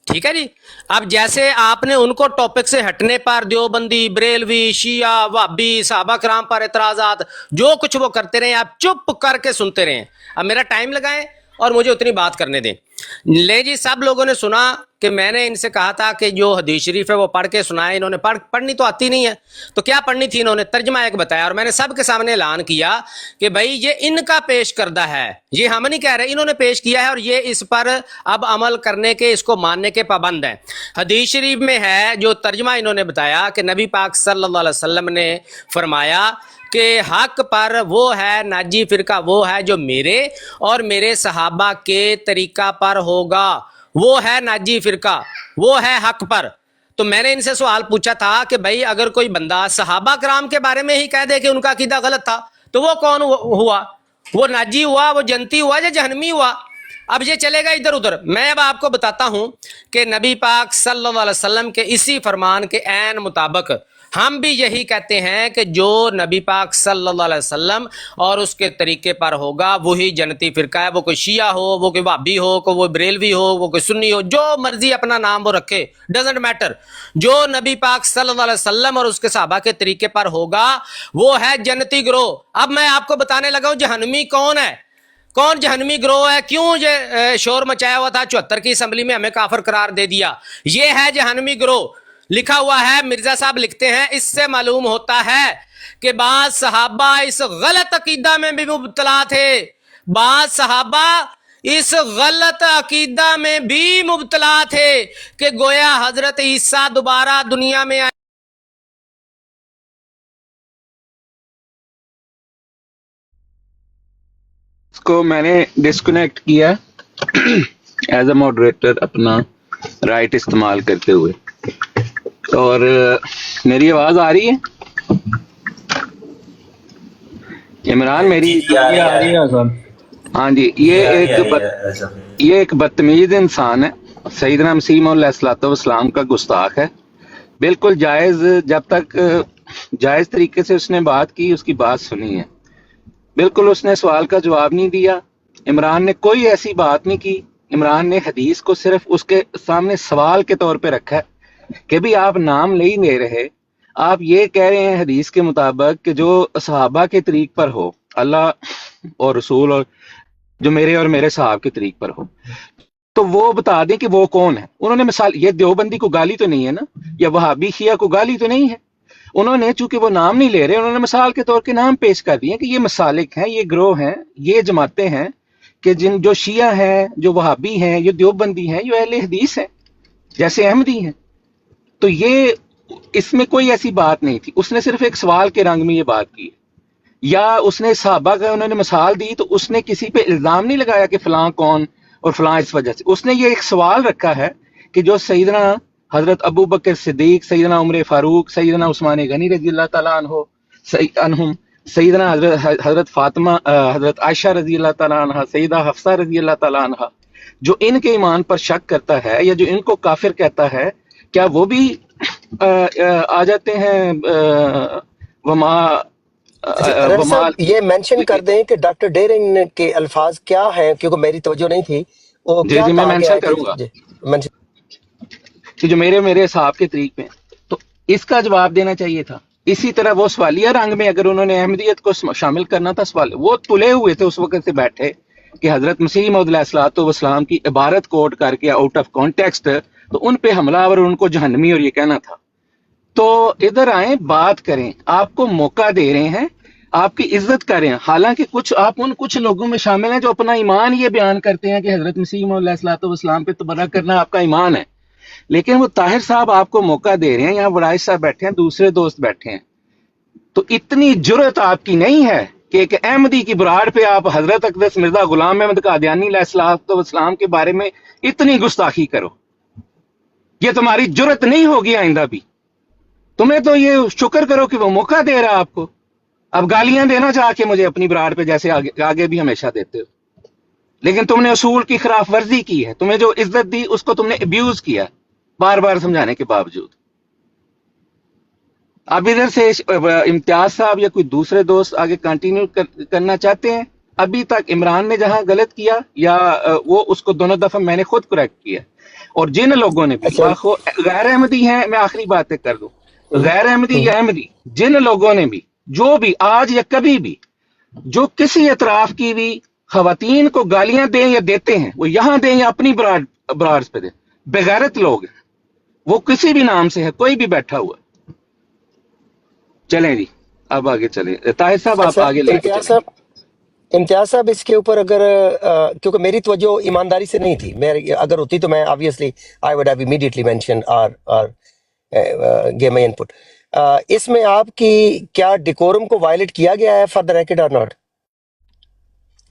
ٹھیک ہے جی۔ اب جیسے آپ نے ان کو ٹاپک سے ہٹنے پر دیوبندی، بریلوی، شیعہ، وہابی، صحابہ کرام پر اعتراضات، جو کچھ وہ کرتے رہے آپ چپ کر کے سنتے رہیں۔ اب میرا ٹائم لگائیں اور مجھے اتنی بات کرنے دیں۔ لے جی، سب لوگوں نے سنا کہ میں نے ان سے کہا تھا کہ جو حدیث شریف ہے وہ پڑھ کے سنائے، انہوں نے پڑھنی تو آتی نہیں ہے، تو کیا پڑھنی تھی؟ انہوں نے ترجمہ ایک بتایا اور میں نے سب کے سامنے اعلان کیا کہ بھائی یہ ان کا پیش کردہ ہے، یہ ہم نہیں کہہ رہے، انہوں نے پیش کیا ہے اور یہ اس پر اب عمل کرنے کے، اس کو ماننے کے پابند ہیں۔ حدیث شریف میں ہے جو ترجمہ انہوں نے بتایا کہ نبی پاک صلی اللہ علیہ وسلم نے فرمایا کہ حق پر وہ ہے، ناجی فرقہ وہ ہے جو میرے اور میرے صحابہ کے طریقہ پر ہوگا، وہ ہے ناجی فرقہ، وہ ہے حق پر۔ تو میں نے ان سے سوال پوچھا تھا کہ بھائی اگر کوئی بندہ صحابہ کرام کے بارے میں ہی کہہ دے کہ ان کا عقیدہ غلط تھا تو وہ کون ہوا؟ وہ ناجی ہوا، وہ جنتی ہوا یا جہنمی ہوا؟ اب یہ چلے گا ادھر ادھر۔ میں اب آپ کو بتاتا ہوں کہ نبی پاک صلی اللہ علیہ وسلم کے اسی فرمان کے عین مطابق ہم بھی یہی کہتے ہیں کہ جو نبی پاک صلی اللہ علیہ وسلم اور اس کے طریقے پر ہوگا وہی جنتی فرقہ ہے، وہ کوئی شیعہ ہو، وہ کوئی وہابی ہو، کوئی بریلوی ہو، وہ کوئی سنی ہو، جو مرضی اپنا نام وہ رکھے، ڈزنٹ میٹر، جو نبی پاک صلی اللہ علیہ وسلم اور اس کے صحابہ کے طریقے پر ہوگا وہ ہے جنتی گروہ۔ اب میں آپ کو بتانے لگا ہوں جہنمی کون ہے، کون جہنمی گروہ ہے، کیوں یہ شور مچایا ہوا تھا 74 کی اسمبلی میں ہمیں کافر قرار دے دیا، یہ ہے جہنمی گروہ۔ لکھا ہوا ہے، مرزا صاحب لکھتے ہیں، اس سے معلوم ہوتا ہے کہ بعض صحابہ اس غلط عقیدہ میں بھی مبتلا تھے، بعض صحابہ اس غلط عقیدہ میں بھی مبتلا تھے کہ گویا حضرت عیسیٰ دوبارہ دنیا میں آئے۔ اس کو میں نے ڈسکنیکٹ کیا ایز اے ماڈریٹر اپنا رائٹ استعمال کرتے ہوئے، اور میری آواز آ رہی ہے عمران؟ میری آ رہی ہے صاحب؟ ہاں جی، یہ ایک بدتمیز انسان ہے، سیدنا مسیح موعود علیہ الصلوۃ والسلام کا گستاخ ہے، بالکل جائز، جب تک جائز طریقے سے اس نے بات کی، اس کی بات سنی ہے، بالکل اس نے سوال کا جواب نہیں دیا۔ عمران نے کوئی ایسی بات نہیں کی، عمران نے حدیث کو صرف اس کے سامنے سوال کے طور پہ رکھا ہے کہ بھی آپ نام نہیں لے رہے، آپ یہ کہہ رہے ہیں حدیث کے مطابق کہ جو صحابہ کے طریق پر ہو، اللہ اور رسول، اور جو میرے اور میرے صحابہ کے طریق پر ہو، تو وہ بتا دیں کہ وہ کون ہے۔ انہوں نے مثال، یہ دیوبندی کو گالی تو نہیں ہے نا، یا وہابی شیعہ کو گالی تو نہیں ہے، انہوں نے چونکہ وہ نام نہیں لے رہے، انہوں نے مثال کے طور کے نام پیش کر دیے کہ یہ مسالک ہیں، یہ گروہ ہیں، یہ جماعتیں ہیں کہ جو شیعہ ہیں، جو وہابی ہیں، جو دیوبندی ہیں، جو اہل حدیث ہیں، جیسے احمدی ہیں۔ تو یہ اس میں کوئی ایسی بات نہیں تھی، اس نے صرف ایک سوال کے رنگ میں یہ بات کی، یا اس نے صحابہ کا انہوں نے مثال دی تو اس نے کسی پہ الزام نہیں لگایا کہ فلاں کون اور فلاں اس وجہ سے، اس نے یہ ایک سوال رکھا ہے کہ جو سیدنا حضرت ابو بکر صدیق، سیدنا عمر فاروق، سیدنا عثمان غنی رضی اللہ تعالیٰ عنہم، سیدنا حضرت فاطمہ، حضرت عائشہ رضی اللہ تعالیٰ عنہ، سیدہ حفصہ رضی اللہ تعالیٰ عنہ، جو ان کے ایمان پر شک کرتا ہے یا جو ان کو کافر کہتا ہے، کیا وہ بھی آ جاتے ہیں وما یہ مینشن کر دیں کہ ڈاکٹر ڈیرنگ کے الفاظ کیا ہیں، کیونکہ میری توجہ نہیں تھی، وہ جی کیا جی میں کہا گیا مینشن ہے کروں گا mention کہ جو میرے صاحب کے طریق میں، تو اس کا جواب دینا چاہیے تھا۔ اسی طرح وہ سوالیہ رنگ میں اگر انہوں نے احمدیت کو شامل کرنا تھا، سوال وہ تلے ہوئے تھے اس وقت سے بیٹھے کہ حضرت مسیح موعود علیہ الصلوۃ والسلام کی عبارت کوٹ کر کے آؤٹ آف کانٹیکسٹ تو ان پہ حملہ اور ان کو جہنمی اور یہ کہنا تھا۔ تو ادھر آئیں، بات کریں، آپ کو موقع دے رہے ہیں، آپ کی عزت کریں. حالانکہ آپ ان کچھ لوگوں میں شامل ہیں جو اپنا ایمان یہ بیان کرتے ہیں کہ حضرت مسیح علیہ الصلوۃ والسلام پہ تبرک کرنا آپ کا ایمان ہے، لیکن وہ طاہر صاحب آپ کو موقع دے رہے ہیں، یہاں وڑائش صاحب بیٹھے ہیں، دوسرے دوست بیٹھے ہیں، تو اتنی جرت آپ کی نہیں ہے کہ ایک احمدی کی براڑ پہ آپ حضرت اقدس مرزا غلام احمد قادیانی علیہ الصلوۃ والسلام کے بارے میں اتنی گستاخی کرو. یہ تمہاری جرت نہیں ہوگی آئندہ بھی. تمہیں تو یہ شکر کرو کہ وہ موقع دے رہا آپ کو. اب گالیاں دینا چاہ کے مجھے اپنی براڑ پہ جیسے آگے بھی ہمیشہ دیتے ہو، لیکن تم نے اصول کی خلاف ورزی کی ہے. تمہیں جو عزت دی اس کو تم نے ابیوز کیا بار بار سمجھانے کے باوجود. اب ادھر سے امتیاز صاحب یا کوئی دوسرے دوست آگے کنٹینیو کرنا چاہتے ہیں. ابھی تک عمران نے جہاں غلط کیا یا وہ اس کو دونوں دفعہ میں نے خود کریکٹ کیا، اور جن لوگوں نے بھی غیر احمدی ہیں، میں آخری باتیں کر دوں، غیر احمدی یا احمدی، جن لوگوں نے بھی جو بھی آج یا کبھی بھی جو کسی اطراف کی بھی خواتین کو گالیاں دیں یا دیتے ہیں، وہ یہاں دیں یا اپنی براڈز پہ دیں، بغیرت لوگ ہیں، وہ کسی بھی نام سے ہے، کوئی بھی بیٹھا ہوا. چلیں جی اب آگے چلیں. طاہر صاحب آپ آگے لے کے چلیں. امتیاز صاحب اس کے اوپر اگر کیونکہ میری توجہ ایمانداری سے نہیں تھی، میں اگر ہوتی تو میں obviously I would have immediately mention اور گیو مائی انپٹ. اس میں آپ کی کیا ڈیکورم کو وائلیٹ کیا گیا ہے فار دا ریکارڈ اور ناٹ،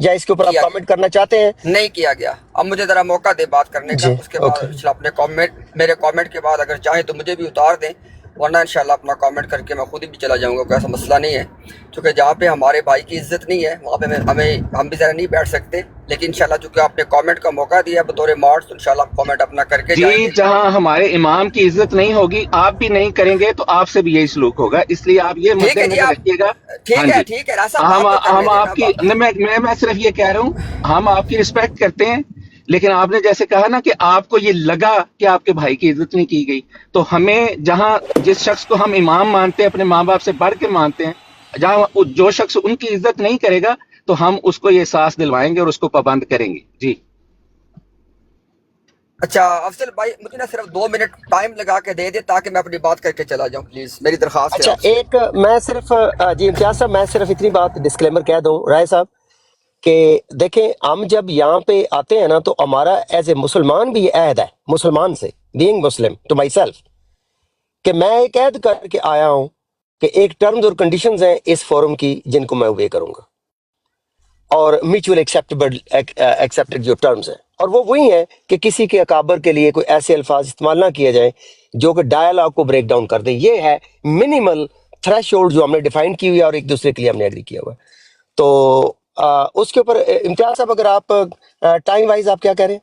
یا اس کے اوپر آپ کامنٹ کرنا چاہتے ہیں؟ نہیں کیا گیا. اب مجھے ذرا موقع دے بات کرنے کا، اس کے بعد اپنے کامنٹ، میرے کامنٹ کے بعد اگر چاہیں تو مجھے بھی اتار دیں، ورنہ انشاءاللہ اپنا کامنٹ کر کے میں خود ہی بھی چلا جاؤں گا، کوئی ایسا مسئلہ نہیں ہے. چونکہ جہاں پہ ہمارے بھائی کی عزت نہیں ہے وہاں پہ ہم بھی ذرا نہیں بیٹھ سکتے. لیکن انشاءاللہ چونکہ آپ نے کامنٹ کا موقع دیا بطور ماڈ، تو انشاءاللہ آپ کامنٹ اپنا کر کے جائیں جی. گے. جہاں ہمارے امام کی عزت نہیں ہوگی، آپ بھی نہیں کریں گے تو آپ سے بھی یہی سلوک ہوگا، اس لیے آپ یہ مد نظر رکھیے گا. ٹھیک ہے ہم آپ کی میں صرف یہ کہہ رہا ہوں، ہم آپ کی رسپیکٹ کرتے ہیں، لیکن آپ نے جیسے کہا نا کہ آپ کو یہ لگا کہ آپ کے بھائی کی عزت نہیں کی گئی، تو ہمیں جہاں جس شخص کو ہم امام مانتے ہیں، اپنے ماں باپ سے بڑھ کے مانتے ہیں، جہاں جو شخص ان کی عزت نہیں کرے گا تو ہم اس کو یہ احساس دلوائیں گے اور اس کو پابند کریں گے. جی اچھا افضل بھائی، مجھے نا صرف 2 منٹ ٹائم لگا کے دے دے تاکہ میں اپنی بات کر کے چلا جاؤں، پلیز میری درخواست ہے. اچھا ایک میں صرف جی امتیاز صاحب میں صرف اتنی بات ڈسکلیمر کہہ دوں رائے صاحب کہ دیکھیں ہم جب یہاں پہ آتے ہیں نا تو ہمارا ایز اے مسلمان بھی یہ عہد ہے، مسلمان سے being Muslim to myself, کہ میں ایک عہد کر کے آیا ہوں کہ ایک ٹرمز اور کنڈیشنز ہیں اس فورم کی جن کو میں اوے کروں گا، اور میوچول ایکسیپٹڈ جو ٹرمز ہیں، اور وہ وہی ہیں کہ کسی کے اکابر کے لیے کوئی ایسے الفاظ استعمال نہ کیے جائیں جو کہ ڈائلاگ کو بریک ڈاؤن کر دیں. یہ ہے منیمل تھریش ہولڈ جو ہم نے ڈیفائن کی ہوئی ہے اور ایک دوسرے کے لیے ہم نے ایگری کیا ہوا ہے. تو اس کے اوپر امتیاز صاحب اگر آپ ٹائم وائز آپ کیا کہہ رہے ہیں؟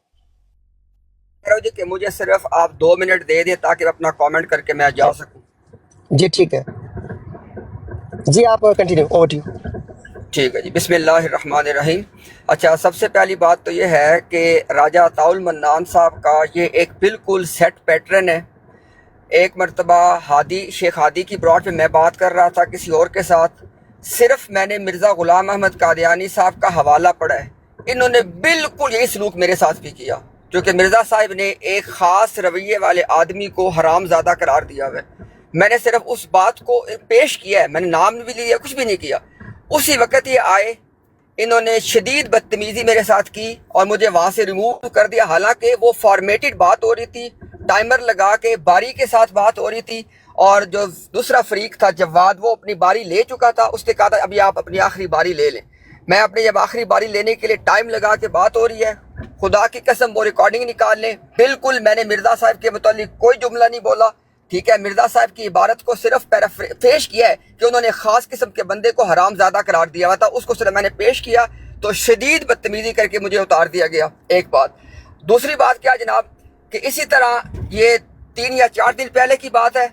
کہ مجھے صرف آپ 2 منٹ دے دیں تاکہ میں اپنا کامنٹ کر کے میں جا سکوں. جی ٹھیک ہے، جی آپ کنٹینیو، اوور ٹو یو. ٹھیک ہے جی، بسم اللہ الرحمن الرحیم. اچھا سب سے پہلی بات تو یہ ہے کہ راجہ عطاء المنان صاحب کا یہ ایک بالکل سیٹ پیٹرن ہے. ایک مرتبہ شیخ ہادی کی براڈ پہ میں بات کر رہا تھا کسی اور کے ساتھ، صرف میں نے مرزا غلام احمد قادیانی صاحب کا حوالہ پڑھا ہے، انہوں نے بالکل یہی سلوک میرے ساتھ بھی کیا، کیونکہ مرزا صاحب نے ایک خاص رویے والے آدمی کو حرام زادہ قرار دیا ہوا ہے. میں نے صرف اس بات کو پیش کیا ہے، میں نے نام بھی لیا، کچھ بھی نہیں کیا. اسی وقت یہ آئے، انہوں نے شدید بدتمیزی میرے ساتھ کی اور مجھے وہاں سے ریموو کر دیا، حالانکہ وہ فارمیٹڈ بات ہو رہی تھی، ٹائمر لگا کے باری کے ساتھ بات ہو رہی تھی، اور جو دوسرا فریق تھا جواد وہ اپنی باری لے چکا تھا، اس نے کہا تھا ابھی آپ اپنی آخری باری لے لیں. میں اپنی جب آخری باری لینے کے لیے ٹائم لگا کے بات ہو رہی ہے، خدا کی قسم وہ ریکارڈنگ نکال لیں، بالکل میں نے مرزا صاحب کے متعلق کوئی جملہ نہیں بولا. ٹھیک ہے، مرزا صاحب کی عبارت کو صرف پیش کیا ہے کہ انہوں نے خاص قسم کے بندے کو حرام زادہ قرار دیا ہوا تھا، اس کو صرف میں نے پیش کیا تو شدید بدتمیزی کر کے مجھے اتار دیا گیا. ایک بات. دوسری بات کیا جناب کہ اسی طرح یہ 3 یا 4 دن پہلے کی بات ہے،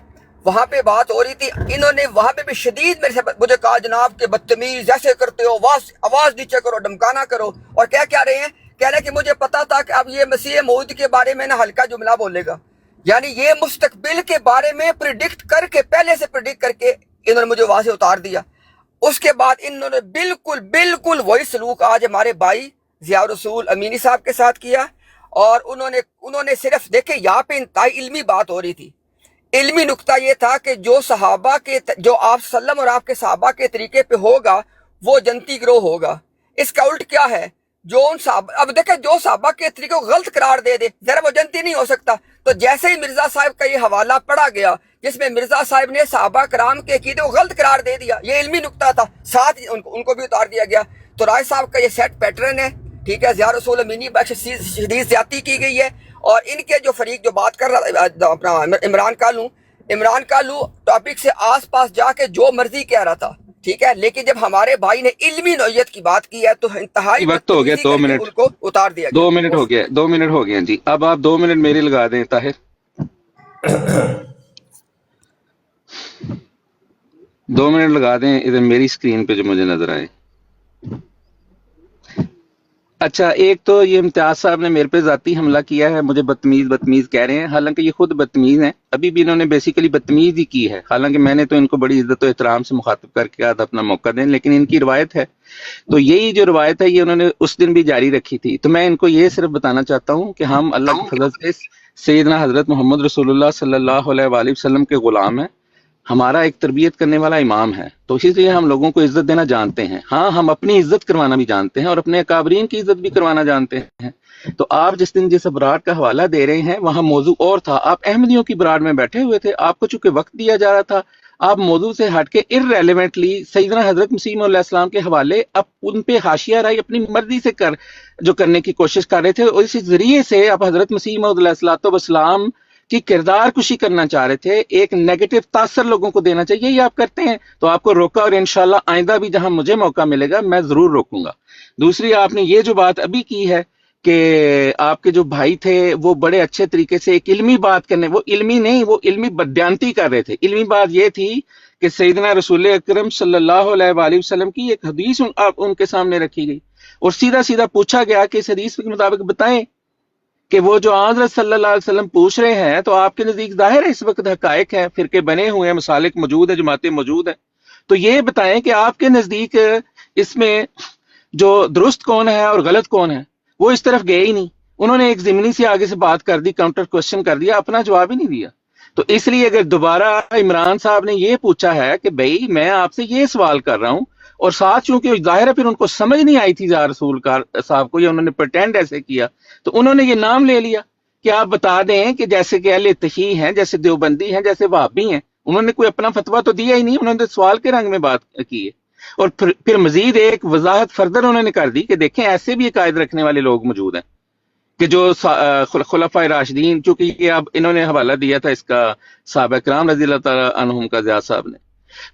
وہاں پہ بات ہو رہی تھی، انہوں نے وہاں پہ بھی شدید میرے سے مجھے کہا جناب کہ بدتمیز ایسے کرتے ہو، آواز نیچے کرو، دھمکانا کرو، اور کیا رہے ہیں، کہہ رہے ہیں کہ مجھے پتا تھا کہ اب یہ مسیح موعود کے بارے میں نہ ہلکا جملہ بولے گا. یعنی یہ مستقبل کے بارے میں پریڈکٹ کر کے، پہلے سے پریڈکٹ کر کے انہوں نے مجھے وہاں سے اتار دیا. اس کے بعد انہوں نے بالکل وہی سلوک آج ہمارے بھائی ضیاء الرسول امینی صاحب کے ساتھ کیا، اور انہوں نے صرف دیکھیں یہاں پہ انتہائی علمی بات ہو رہی تھی، علمی نقطہ یہ تھا کہ جو صحابہ کے جو آپ وسلم اور آپ کے صحابہ کے طریقے پہ ہوگا وہ جنتی گروہ ہوگا. اس کا الٹ کیا ہے؟ جو ان صحابہ، اب دیکھیں جو صحابہ کے طریقے کو غلط قرار دے ذرا وہ جنتی نہیں ہو سکتا. تو جیسے ہی مرزا صاحب کا یہ حوالہ پڑھا گیا جس میں مرزا صاحب نے صحابہ کرام کے عقیدے کو غلط قرار دے دیا، یہ علمی نقطہ تھا، ساتھ ان کو بھی اتار دیا گیا. تو رائے صاحب کا یہ سیٹ پیٹرن ہے، ٹھیک ہے. ضیاء رسول امینی بخش شدید زیادتی کی گئی ہے. اور ان کے جو فریق جو بات کر رہا اپنا عمران کالو ٹاپک سے آس پاس جا کے جو مرضی کہہ رہا تھا، ٹھیک ہے. لیکن جب ہمارے بھائی نے علمی نوعیت کی بات کی ہے تو انتہائی وقت ہو گیا، بدتمیزی 2 کر کے منٹ، ان کو اتار دیا گیا. 2 منٹ ہو گیا، 2 منٹ ہو گئے جی. اب آپ 2 منٹ میری لگا دیں طاہر. 2 منٹ لگا دیں ادھر میری اسکرین پہ جو مجھے نظر آئے. اچھا، ایک تو یہ امتیاز صاحب نے میرے پہ ذاتی حملہ کیا ہے، مجھے بدتمیز کہہ رہے ہیں، حالانکہ یہ خود بدتمیز ہیں. ابھی بھی انہوں نے بیسیکلی بدتمیز ہی کی ہے، حالانکہ میں نے تو ان کو بڑی عزت و احترام سے مخاطب کر کے آدھا اپنا موقع دیں، لیکن ان کی روایت ہے. تو یہی جو روایت ہے یہ انہوں نے اس دن بھی جاری رکھی تھی. تو میں ان کو یہ صرف بتانا چاہتا ہوں کہ ہم اللہ کے فضل سے سیدنا حضرت محمد رسول اللہ صلی اللہ علیہ وآلہ وسلم کے غلام ہیں. ہمارا ایک تربیت کرنے والا امام ہے، تو اسی لیے ہم لوگوں کو عزت دینا جانتے ہیں. ہاں، ہم اپنی عزت کروانا بھی جانتے ہیں اور اپنے اکابرین کی عزت بھی کروانا جانتے ہیں. تو آپ جس دن جس براڈ کا حوالہ دے رہے ہیں وہاں موضوع اور تھا، آپ احمدیوں کی براڈ میں بیٹھے ہوئے تھے، آپ کو چونکہ وقت دیا جا رہا تھا، آپ موضوع سے ہٹ کے ارریلیونٹلی سیدنا حضرت مسیح علیہ السلام کے حوالے اب ان پہ حاشیہ رائی اپنی مرضی سے جو کرنے کی کوشش کر رہے تھے، اور اسی ذریعے سے آپ حضرت مسیح علیہ السلام کی کردار کشی کرنا چاہ رہے تھے، ایک نیگیٹو تاثر لوگوں کو دینا چاہیے. یہ آپ کرتے ہیں، تو آپ کو روکا، اور انشاءاللہ آئندہ بھی جہاں مجھے موقع ملے گا میں ضرور روکوں گا. دوسری، آپ نے یہ جو بات ابھی کی ہے کہ آپ کے جو بھائی تھے وہ بڑے اچھے طریقے سے ایک علمی بات کرنے، وہ علمی نہیں، وہ علمی بدیانتی کر رہے تھے. علمی بات یہ تھی کہ سیدنا رسول اکرم صلی اللہ علیہ وآلہ وسلم کی ایک حدیث ان کے سامنے رکھی گئی اور سیدھا سیدھا پوچھا گیا کہ اس حدیث کے مطابق بتائیں کہ وہ جو حضرت صلی اللہ علیہ وسلم پوچھ رہے ہیں تو آپ کے نزدیک ظاہر ہے اس وقت حقائق ہیں، فرقے بنے ہوئے ہیں، مسالک موجود ہیں، جماعتیں موجود ہیں، تو یہ بتائیں کہ آپ کے نزدیک اس میں جو درست کون ہے اور غلط کون ہے. وہ اس طرف گئے ہی نہیں، انہوں نے ایک ضمنی سے آگے سے بات کر دی، کاؤنٹر کوشچن کر دیا، اپنا جواب ہی نہیں دیا. تو اس لیے اگر دوبارہ عمران صاحب نے یہ پوچھا ہے کہ بھئی میں آپ سے یہ سوال کر رہا ہوں، اور ساتھ چونکہ ظاہر ہے پھر ان کو سمجھ نہیں آئی تھی ضیاء رسول صاحب کو، یا انہوں نے پریٹینڈ ایسے کیا، تو انہوں نے یہ نام لے لیا کہ آپ بتا دیں کہ جیسے کہ اہل تشیع ہیں، جیسے دیوبندی ہیں، جیسے وہابی ہیں. انہوں نے کوئی اپنا فتویٰ تو دیا ہی نہیں، انہوں نے سوال کے رنگ میں بات کی ہے. اور پھر مزید ایک وضاحت فردر انہوں نے کر دی کہ دیکھیں ایسے بھی عقائد رکھنے والے لوگ موجود ہیں کہ جو خلفائے راشدین، چونکہ یہ اب انہوں نے حوالہ دیا تھا اس کا صحابہ کرام رضی اللہ تعالیٰ عنہم کا ضیاء صاحب نے،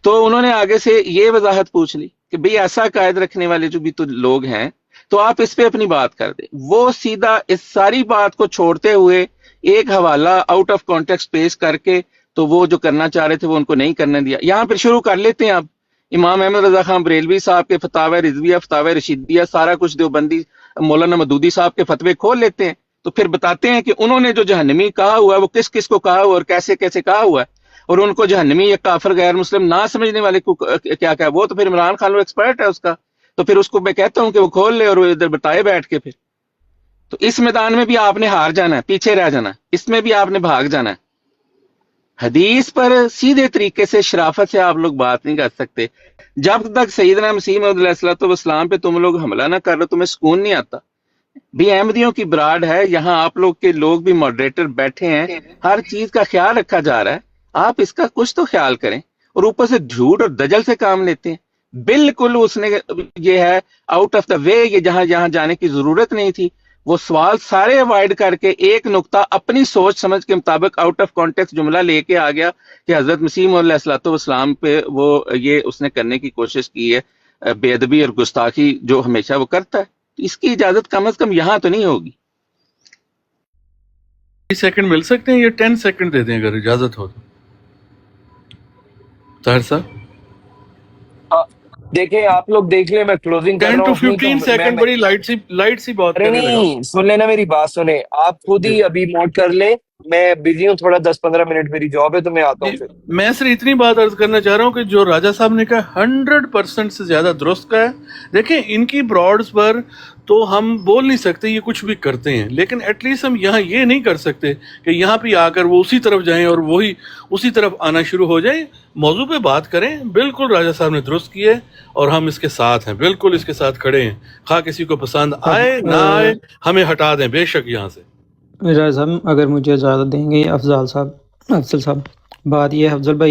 تو انہوں نے آگے سے یہ وضاحت پوچھ لی کہ بھئی ایسا عقائد رکھنے والے جو بھی تو لوگ ہیں تو آپ اس پہ اپنی بات کر دیں. وہ سیدھا اس ساری بات کو چھوڑتے ہوئے ایک حوالہ آؤٹ آف کانٹیکسٹ پیش کر کے تو وہ جو کرنا چاہ رہے تھے وہ ان کو نہیں کرنے دیا. یہاں پھر شروع کر لیتے ہیں اب امام احمد رضا خان بریلوی صاحب کے فتاوی رضویہ، فتاوی رشیدیہ، سارا کچھ دیوبندی مولانا مدودی صاحب کے فتوے کھول لیتے ہیں، تو پھر بتاتے ہیں کہ انہوں نے جو جہنمی کہا ہوا ہے وہ کس کس کو کہا ہوا ہے اور کیسے کیسے کہا ہوا ہے، اور ان کو جہنمی یا کافر غیر مسلم نہ سمجھنے والے کو کیا کہا. وہ تو پھر عمران خان ایکسپرٹ ہے اس کا، تو پھر اس کو میں کہتا ہوں کہ وہ کھول لے اور وہ ادھر بتائے بیٹھ کے. پھر تو اس میدان میں بھی آپ نے ہار جانا ہے، پیچھے رہ جانا ہے، اس میں بھی آپ نے بھاگ جانا ہے. حدیث پر سیدھے طریقے سے شرافت سے آپ لوگ بات نہیں کر سکتے. جب تک سیدنا مسیح موعود علیہ السلام پہ تم لوگ حملہ نہ کر رہے تمہیں سکون نہیں آتا. بھی احمدیوں کی براڈ ہے، یہاں آپ لوگ کے لوگ بھی ماڈریٹر بیٹھے ہیں، ہر چیز کا خیال رکھا جا رہا ہے، آپ اس کا کچھ تو خیال کریں. اور اوپر سے جھوٹ اور دجل سے کام لیتے ہیں. بالکل اس نے یہ ہے آؤٹ آف دا وے، یہ جہاں جانے کی ضرورت نہیں تھی. وہ سوال سارے اوائڈ کر کے ایک نقطہ اپنی سوچ سمجھ کے مطابق آؤٹ آف کانٹیکسٹ جملہ لے کے آ گیا کہ حضرت مسیح علیہ السلام پہ وہ یہ اس نے کرنے کی کوشش کی ہے، بے ادبی اور گستاخی جو ہمیشہ وہ کرتا ہے. اس کی اجازت کم از کم یہاں تو نہیں ہوگی. 30 سیکنڈ مل سکتے ہیں یا 10 سیکنڈ دے دیں اگر اجازت ہو تو. طاہر صاحب دیکھیں آپ لوگ دیکھ لیں، میں کلوزنگ کر 10 رہا to ہوں. 15 سیکنڈ بڑی لائٹ سی بات ارے کرنے لگا. نہیں، سن لینا میری بات سنیں آپ، خود ہی ابھی نوٹ کر لیں میں بزی ہوں تھوڑا 10-15 منٹ میری جاب ہے تو میں آتا ہوں پھر. میں صرف اتنی بات عرض کرنا چاہ رہا ہوں کہ جو راجہ صاحب نے کہا 100% سے زیادہ درست کا ہے. دیکھیں ان کی براڈز پر تو ہم بول نہیں سکتے یہ کچھ بھی کرتے ہیں، لیکن ایٹ لیسٹ ہم یہاں یہ نہیں کر سکتے کہ یہاں پہ آ کر وہ اسی طرف جائیں اور وہی اسی طرف آنا شروع ہو جائیں. موضوع پہ بات کریں. بالکل راجہ صاحب نے درست کی ہے اور ہم اس کے ساتھ ہیں، بالکل اس کے ساتھ کھڑے ہیں. خواہ کسی کو پسند آئے نہ آئے ہمیں ہٹا دیں بے شک یہاں سے. راجہ صاحب اگر مجھے اجازت دیں گے افضل صاحب، بات یہ ہے افضل بھائی